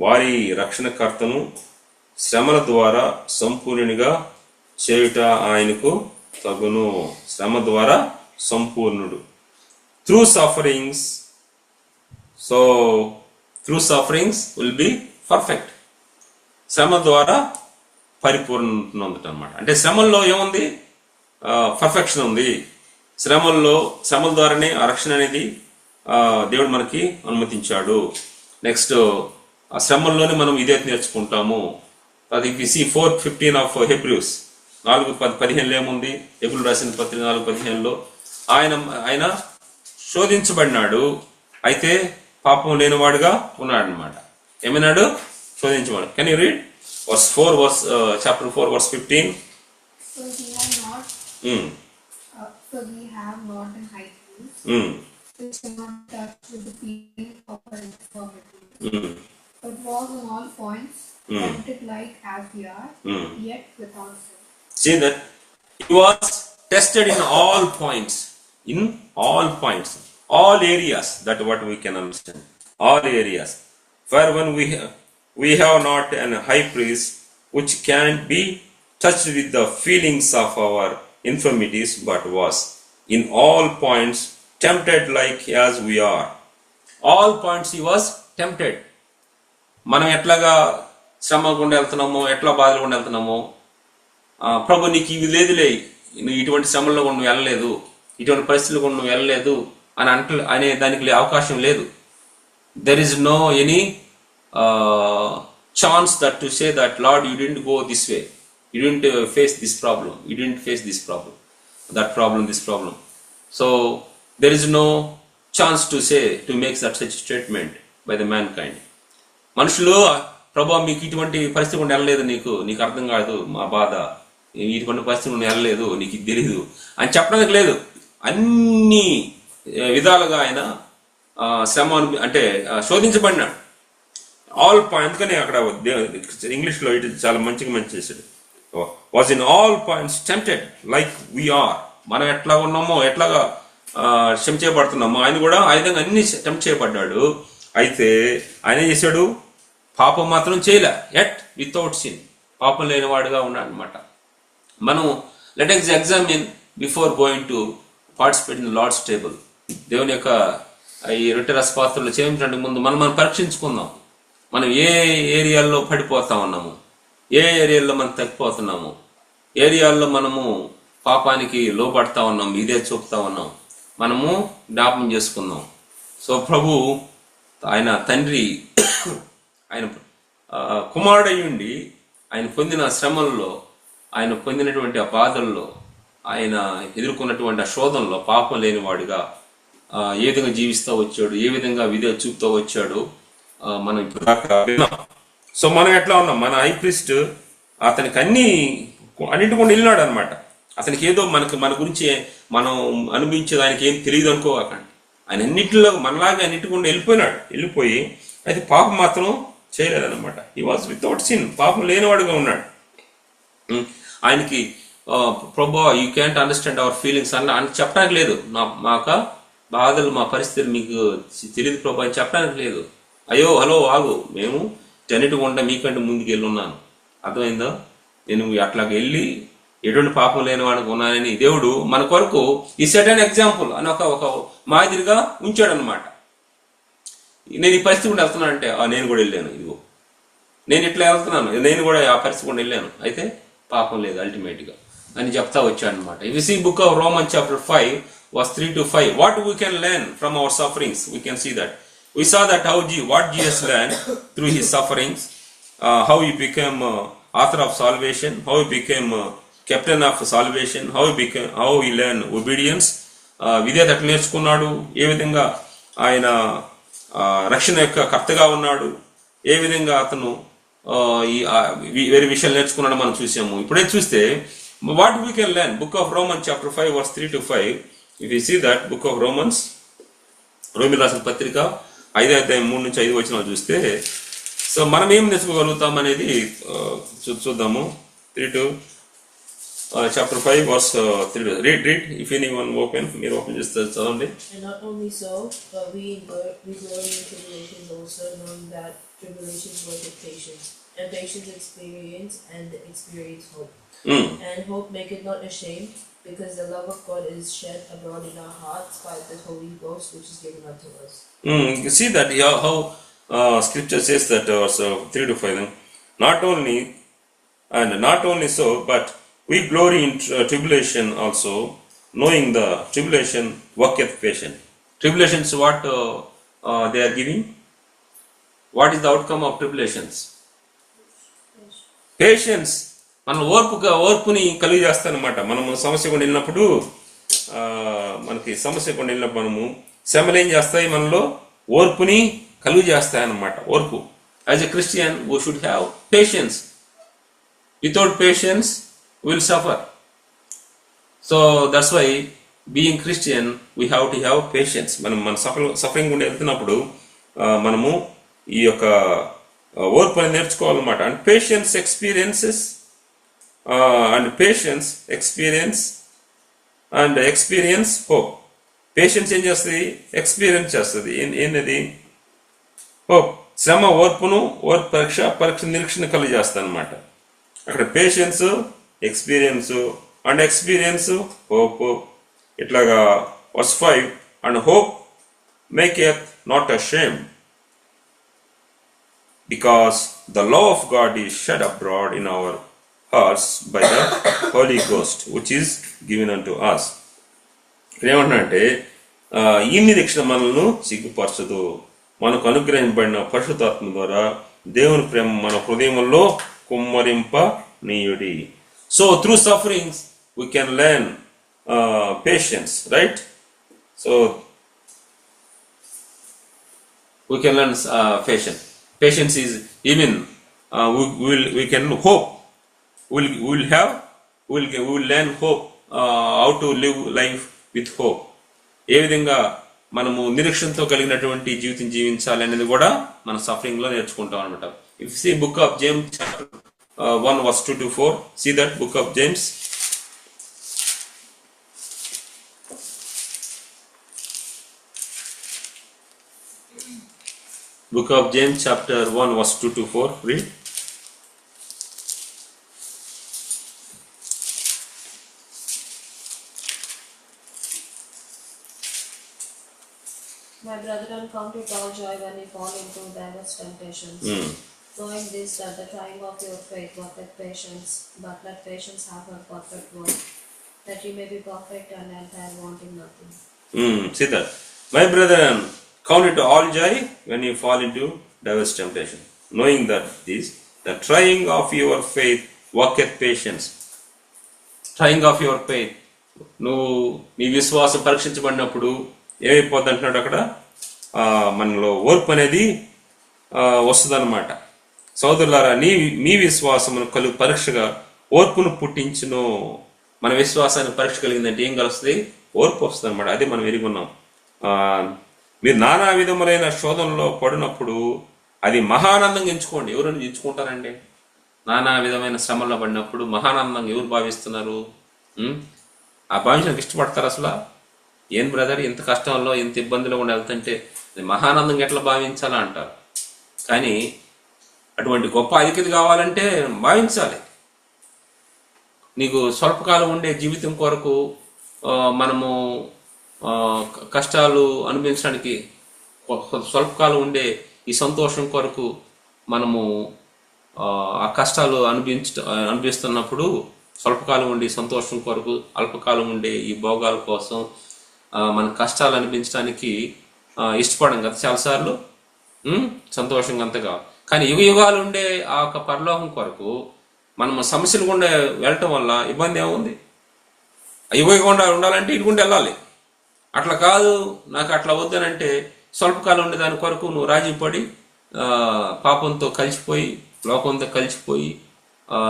వారి రక్షణకర్తను శ్రమల ద్వారా సంపూర్ణునిగా చేయుట ఆయనకు తగును. శ్రమ ద్వారా సంపూర్ణుడు. Through sufferings. So through sufferings will be perfect. శ్రమ ద్వారా పరిపూర్ణత పొందటం అన్నమాట. అంటే శ్రమల్లో ఏముంది? పర్ఫెక్షన్ ఉంది. శ్రమల ద్వారానే ఆ రక్షణ అనేది దేవుడు మనకి అనుమతించాడు. నెక్స్ట్ ఆ శ్రమల్లోనే మనం విధేయత నేర్చుకుంటాము. అది సి 4:15 ఆఫ్ హెబ్రూస్ 4:15 ఏముంది? హెబ్రూ రాసిన పత్రిక 4:15లో ఆయన శోధించబడినాడు, అయితే పాపం లేనివాడుగా ఉన్నాడు అనమాట. ఏమైనాడు? శోధించబడి. Can you read chapter 4 verse 15?
For we have not an high priest which cannot touch with the feeling of our infirmity, but was in all points tempted like as we are, yet without sin.
See that he was tested in all points, all areas. That what we can understand. All areas. For when we have not an high priest which can be touched with the feelings of our infirmities, but was in all points tempted like as we are. All points he was tempted. మనం ఎట్లాగా శ్రమ గుండా వెళ్తున్నామో, ఎట్లా బాధలు గుండా వెళ్తున్నామో, ప్రభు నీకు ఇవి లేదులే,
నువ్వు ఇటువంటి శ్రమల్లో నువ్వు వెళ్ళలేదు, ఇటువంటి పరిస్థితుల్లో నువ్వు వెళ్ళలేదు అని అనే దానికి అవకాశం లేదు. There is no any chance that to say that Lord you didn't go this way, you didn't face this problem, you didn't face this problem, that problem, this problem. So there is no chance to say to make that such statement by the mankind. మనుషులు ప్రభా మీకు ఇటువంటి పరిస్థితి కూడా వెళ్ళలేదు, నీకు అర్థం కాదు మా బాధ, ఇటువంటి పరిస్థితి కూడా వెళ్ళలేదు, నీకు ఇది తెలీదు అని చెప్పడానికి లేదు. అన్ని విధాలుగా ఆయన శ్రమ అంటే శోధించబడినాడు. ఆల్ పాయింట్స్, అందుకని అక్కడ ఇంగ్లీష్లో ఇటు చాలా మంచిగా చేశాడు. Was in all points tempted like we are. మనం ఎట్లా ఉన్నామో, ఎట్లాగా శ్రమ చేయబడుతున్నామో ఆయన కూడా ఆ విధంగా అన్ని టెంప్ట్ చేయబడ్డాడు. అయితే ఆయన ఏం చేశాడు? పాపం మాత్రం చేయలే. ఎట్ వితౌట్ సిన్, పాపం లేనివాడుగా ఉన్నాడు అనమాట. మనం let us examine before going to participate in Lord's table. దేవుని యొక్క ఈ రొట్టె రసపాత్రలు చేయించడానికి ముందు మనం పరీక్షించుకుందాం. మనం ఏ ఏరియాల్లో పడిపోతా ఉన్నాము, ఏ ఏరియాల్లో మనం తగ్గిపోతున్నాము, ఏరియాల్లో మనము పాపానికి లోబడతా ఉన్నాం, ఇదే చూపుతా ఉన్నాం, మనము జ్ఞాపకం చేసుకుందాం. సో ప్రభు ఆయన తండ్రి ఆయన కుమారుడయ్యుండి ఆయన పొందిన శ్రమల్లో, ఆయన పొందినటువంటి ఆ బాధల్లో, ఆయన ఎదుర్కొన్నటువంటి ఆ శోధనలో పాపం లేనివాడిగా ఏ విధంగా జీవిస్తూ వచ్చాడు, ఏ విధంగా విధేయత చూపుతూ వచ్చాడు మనం ఇప్పుడు దాకా విన్నాం. సో మనం ఎట్లా ఉన్నాం? మన హై ప్రీస్ట్ అతనికి అన్నింటికుండా వెళ్ళినాడు అనమాట. అతనికి ఏదో మన గురించి మనం అనుభవించేది ఆయనకి ఏం తెలియదు అనుకోకండి. ఆయన అన్నింటిలో మనలాగా అన్నింటికుండా వెళ్ళిపోయి అయితే పాపం మాత్రం చేయలేదన్నమాట. హీ వాజ్ వితౌట్ సిన్, పాపం లేనివాడుగా ఉన్నాడు. ఆయనకి ప్రభా you can't understand our feelings అని చెప్పడానికి లేదు. మాకు బాధలు, మా పరిస్థితులు మీకు తెలియదు ప్రభా అని చెప్పడానికి లేదు. అయ్యో హలో ఆగు, మేము అన్నిటికుండా మీకంటే ముందుకు వెళ్ళి ఉన్నాను, అర్థమైందో? నేను అట్లాగ వెళ్ళి ఎటువంటి పాపం లేని వాడికి ఉన్నానని దేవుడు మన కొరకు ఈ సెట్ అండ్ ఎగ్జాంపుల్ అని ఒక మాదిరిగా ఉంచాడు అనమాట. నేను ఈ పరిస్థితి కూడా వెళ్తున్నాను అంటే నేను కూడా వెళ్ళాను, ఇదిగో నేను ఇట్లా వెళ్తున్నాను, నేను కూడా ఆ పరిస్థితి కూడా వెళ్ళాను, అయితే పాపం లేదు అల్టిమేట్ గా అని చెప్తా వచ్చాడు అనమాట. If you see book of Romans chapter 5 verse 3 to 5, what we can learn from our sufferings, we can see that. We saw that what Jesus learned through his sufferings, how he became author of salvation, how he became captain of salvation, how he learned obedience, విధేయత నేర్చుకున్నాడు, ఏ విధంగా ఆయన రక్షణ యొక్క కర్తగా ఉన్నాడు, ఏ విధంగా అతను వేరే విషయాలు నేర్చుకున్నాడు మనం చూసాము. ఇప్పుడే చూస్తే what we can learn, book of Romans chapter 5 verse 3 to 5, if you see that book of Romans, రోమి రాసిన పత్రిక 5వ అధ్యాయం 3 నుంచి 5 వచనాలు చూస్తే, సో మనం ఏం నేర్చుకోగలుగుతాం అనేది చూద్దాము. 3 to chapter 5 verse 3 to read if anyone open, మీరు ఓపెన్ చేస్తే చదవండి.
And not only so, but we glory in tribulations also, knowing that tribulations work with patience, and patience experience, and experience hope. And hope maketh not ashamed, because the love of God is shed abroad in our hearts by the Holy Ghost which is given unto us.
You see that how scripture says that verse 3 to 5, not only so, but we glory in tribulation also, knowing the tribulation worketh patience. Tribulations, what they are giving? What is the outcome of tribulations? Patience. మనం ఓర్పుని కలిగి చేస్తానమాట. మనము సమస్య కొన్ని వెళ్ళినప్పుడు మనము శ్రమలు ఏం చేస్తాయి? మనలో ఓర్పుని కలుగు చేస్తాయన్నమాట. ఓర్పు. As a Christian we should have patience. Without patience will suffer. So that's why being Christian we have to have patience. మన సఫరింగ్ ఉండి వెళ్తున్నప్పుడు మనము ఈ యొక్క ఓర్పు అని నేర్చుకోవాలన్నమాట. And patience experiences and patience experience and experience hope. Patience ఏం చేస్తుంది? ఎక్స్పీరియన్స్ చేస్తుంది. ఏంటది? హోప్. శ్రమ ఓర్పు పరీక్ష నిరీక్షణ కలిగి చేస్తుంది అనమాట. అక్కడ patience, experience and experience hope. ఇట్లాగా verse 5, and hope maketh not ashamed, because the law of God is shed abroad in our hearts by the Holy Ghost, which is given unto us. ఏమంటున్నాడంటే ఈ నిరీక్షణ మనల్ని సిగ్గుపరచదు, మనకు అనుగ్రహింపబడిన పరిశుద్ధాత్మ ద్వారా దేవుని ప్రేమ మన హృదయంలో కుమ్మరింపనీయుడి. So through sufferings we can learn patience, right? So we can learn patience. Patience is even we can hope. We will learn hope, how to live life with hope. ఏ విధంగా మనము నిరీక్షణతో కలిగినటువంటి జీవితం జీవించాలి అనేది కూడా మన సఫరింగ్ లో నేర్చుకుంటాం అనమాట. If C book of James chapter 1 verse 2 to 4, see that book of James. Book of James chapter 1 verse 2 to 4, read.
My brethren, count it all joy when you fall into diverse temptations, knowing this, that the trying of your faith worketh patience, but let patience have her perfect work, that you may be perfect and entire, wanting nothing.
See that. My brethren, count it all joy when you fall into diverse temptation, knowing that this, the trying of your faith worketh patience. Trying of your faith. నువ్వు నీ విశ్వాసం పరీక్షించబడినప్పుడు ఏమైపోద్ది అంటున్నాడు అక్కడ, మనలో ఓర్పు అనేది వస్తుంది అనమాట. సోదరులారా, మీ విశ్వాసమును పరీక్షగా ఓర్పును పుట్టించును. మన విశ్వాసాన్ని పరీక్ష కలిగిందంటే ఏం కలుస్తుంది? ఓర్పు వస్తుంది అనమాట. అది మనం ఎరుగున్నాం. మీరు నానా విధములైన శోధనలో పడినప్పుడు అది మహానందంగా ఎంచుకోండి. ఎవరైనా ఎంచుకుంటారండి? నానా విధమైన శ్రమల్లో పడినప్పుడు మహానందంగా ఎవరు భావిస్తున్నారు? ఆ భావించడానికి ఇష్టపడతారు అసలు? ఏం బ్రదర్, ఇంత కష్టంలో ఇంత ఇబ్బందులు కూడా వెళ్తుంటే మహానందంగా ఎట్లా భావించాలా అంటారు. కానీ అటువంటి గొప్ప అధికత కావాలంటే భావించాలి. నీకు స్వల్పకాలం ఉండే జీవితం కొరకు మనము కష్టాలు అనుభవించడానికి, స్వల్పకాలం ఉండే ఈ సంతోషం కొరకు మనము ఆ కష్టాలు అనుభవిస్తున్నప్పుడు స్వల్పకాలం ఉండే సంతోషం కొరకు, అల్పకాలం ఉండే ఈ భోగాల కోసం మన కష్టాలు అనిపించడానికి ఇష్టపడం కదా చాలాసార్లు, సంతోషంగా అంతగా. కానీ యుగ యుగాలు ఉండే ఆ యొక్క పరలోకం కొరకు మనం సమస్యలు గుండా వెళ్ళటం వల్ల ఇబ్బంది ఏముంది? యుగ యుగంగా ఉండాలంటే ఇటు గుండా వెళ్ళాలి. అట్లా కాదు, నాకు అట్లా వద్దనంటే స్వల్పకాలం ఉండే దాని కొరకు నువ్వు రాజీ పడి పాపంతో కలిసిపోయి, లోకంతో కలిసిపోయి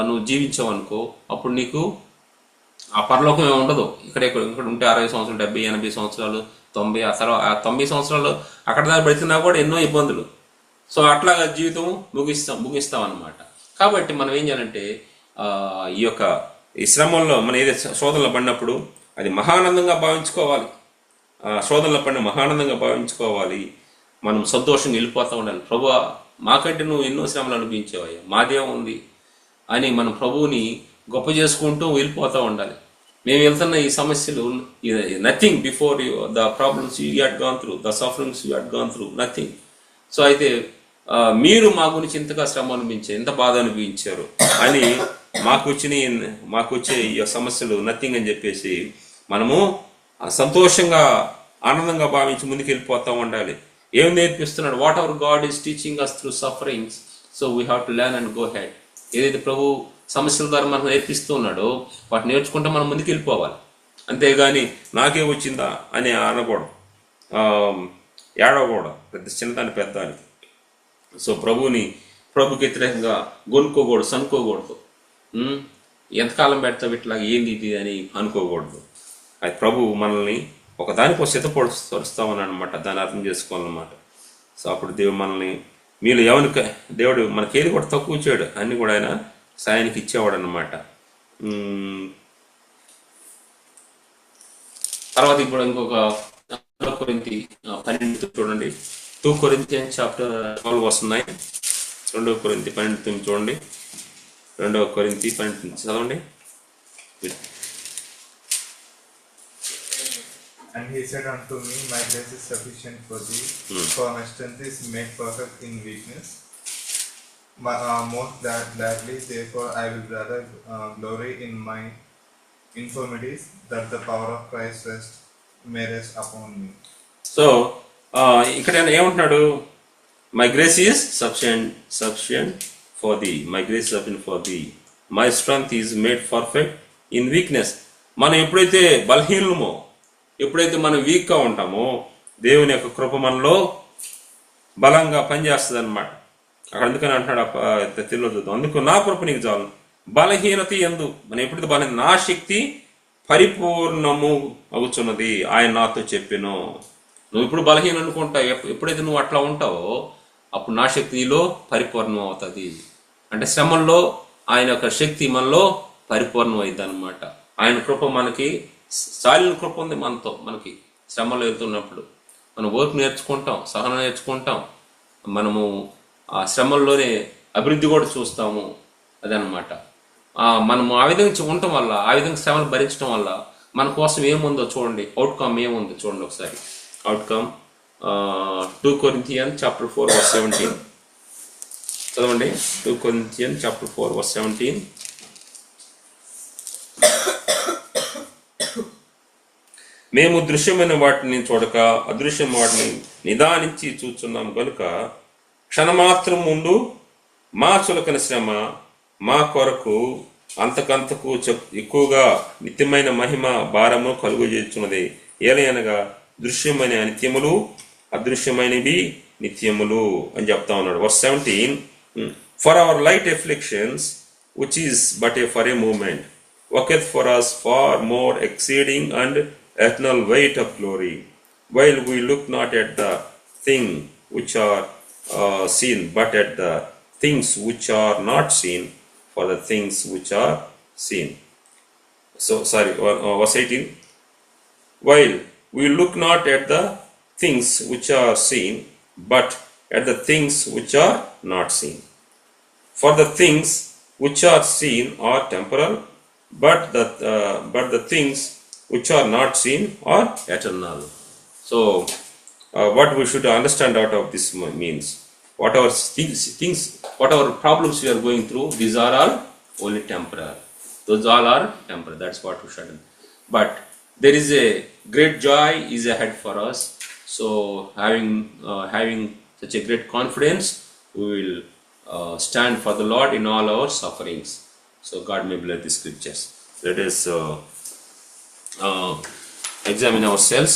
నువ్వు జీవించావు అనుకో, అప్పుడు నీకు ఆ పరలోకం ఏమి ఉండదు. ఇక్కడ ఉంటే 60 సంవత్సరాలు, 70, 80 సంవత్సరాలు, 90, ఆ తర్వాత 90 సంవత్సరాలు అక్కడ దాకా పెడుతున్నా కూడా ఎన్నో ఇబ్బందులు. సో అట్లాగా జీవితం ముగిస్తాం అన్నమాట. కాబట్టి మనం ఏం చేయాలంటే ఈ శ్రమంలో మనం ఏదైతే శోధనలో పడినప్పుడు అది మహానందంగా భావించుకోవాలి. శోధనలో పడిన మహానందంగా భావించుకోవాలి. మనం సంతోషంగా వెళ్ళిపోతూ ఉండాలి. ప్రభువా, మాకంటే నువ్వు ఎన్నో శ్రమలు అనిపించావయ్యా, మాదేం ఉంది అని మనం ప్రభువుని గొప్ప చేసుకుంటూ వెళ్ళిపోతూ ఉండాలి. మేము వెళ్తున్న ఈ సమస్యలు nothing before you, the problems you had gone through, the sufferings you had gone through, nothing. So అయితే మీరు మా గురించి ఇంతగా శ్రమ అనిపించారు, ఎంత బాధ అనిపించారు అని మాకు వచ్చే ఈ సమస్యలు నథింగ్ అని చెప్పేసి మనము సంతోషంగా ఆనందంగా భావించి ముందుకు వెళ్ళిపోతూ ఉండాలి. ఏం నేర్పిస్తున్నాడు? Whatever God is teaching us through sufferings, so we have to learn and go head. ఏదైతే ప్రభు సమస్యల ద్వారా మనకు నేర్పిస్తూ ఉన్నాడో వాటిని నేర్చుకుంటే మనం ముందుకు వెళ్ళిపోవాలి. అంతేగాని నాకే వచ్చిందా అని అనకూడదు, ఏడవకూడదు, పెద్ద చిన్నదాన్ని పెద్దాన్ని. సో ప్రభుకి వ్యతిరేకంగా గొనుక్కోకూడదు, సనుకోకూడదు. ఎంతకాలం పెడతావు ఇట్లా, ఏంది ఇది అని అనుకోకూడదు. అది ప్రభు మనల్ని ఒకదానికో సిద్ధపరుస్తామని అనమాట, దాన్ని అర్థం చేసుకోవాలన్నమాట. సో అప్పుడు దేవుడు మనల్ని మీలో దేవుడు మనకేది కూడా తక్కువ ఇచ్చాడు, అన్ని కూడా ఆయన సాయానికి ఇచ్చేవాడు అన్నమాట. తర్వాత ఇప్పుడు ఇంకొక 2 కొరింథీ 12 చూడండి. 2 Corinthians chapter 12 verse 9. 2 కొరింథీ 12 చూడండి. 2 కొరింథీ 12 చదవండి.
And he said unto me, my grace is sufficient for thee, for my strength is made perfect in weakness. most gladly. Therefore, I will rather glory in my infirmities, that the power of Christ may rest upon me.
So ఇక్కడ ఆయన ఏమంటున్నాడు? My grace is sufficient for the, my grace sufficient for the, my strength is made perfect in weakness. మనం ఎప్పుడైతే బలహీనమో, ఎప్పుడైతే మనం వీక్గా ఉంటామో, దేవుని యొక్క కృప మనలో బలంగా పనిచేస్తుంది అనమాట. అక్కడ అందుకని అంటున్నాడు తెలియదు, అందుకు నా కృప నీకు చాలు, బలహీనత ఎందు మనం ఎప్పుడైతే బలహీన, నా శక్తి పరిపూర్ణము అవుతున్నది ఆయన నాతో చెప్పాను. నువ్వు ఇప్పుడు బలహీన అనుకుంటావు, ఎప్పుడైతే నువ్వు అట్లా ఉంటావో అప్పుడు నా శక్తి నీలో పరిపూర్ణం అవుతుంది. అంటే శ్రమల్లో ఆయన యొక్క శక్తి మనలో పరిపూర్ణం అవుతుంది అనమాట. ఆయన కృప మనకి చాలిన కృప ఉంది మనతో. మనకి శ్రమలో వెళ్తున్నప్పుడు మనం ఓర్పు నేర్చుకుంటాం, సహనం నేర్చుకుంటాం, మనము ఆ శ్రమల్లోనే అభివృద్ధి కూడా చూస్తాము. అదనమాట. మనము ఆ విధంగా ఉండటం వల్ల, ఆ విధంగా శ్రమలు భరించడం వల్ల మన కోసం ఏముందో చూడండి, అవుట్కమ్ ఏముందో చూడండి ఒకసారి. అవుట్కమ్ 2 Corinthians chapter 4 verse 17 చదవండి. 2 Corinthians chapter 4 verse 17. మేము దృశ్యమైన వాటిని చూడక అదృశ్యమైన వాటిని నిదానించి చూస్తున్నాం కనుక క్షణమాత్రం ముందు మా చులకన శ్రమ మా కొరకు అంతకంతకు ఎక్కువగా నిత్యమైన మహిమ భారము కలుగజేస్తున్నది. ఏలయనగా దృశ్యమైన నిత్యములు, అదృశ్యమైనవి నిత్యములు అని చెప్తా ఉన్నాడు. Verse 17, for our light afflictions which is but for a moment worketh for us far more exceeding and eternal weight of glory, while we look not at the thing which are seen, but at the things which are not seen, for the things which are seen. So sorry, verse 18, while we look not at the things which are seen, but at the things which are not seen. For the things which are seen are temporal, but the things which are not seen are eternal. So, what we should understand out of this means, whatever things, whatever problems we are going through, these are all only temporary. Those all are temporary. That's what we should. But there is a great joy is ahead for us. So, having such a great confidence, we will stand for the Lord in all our sufferings. So God may bless the scriptures. Let us examine ourselves.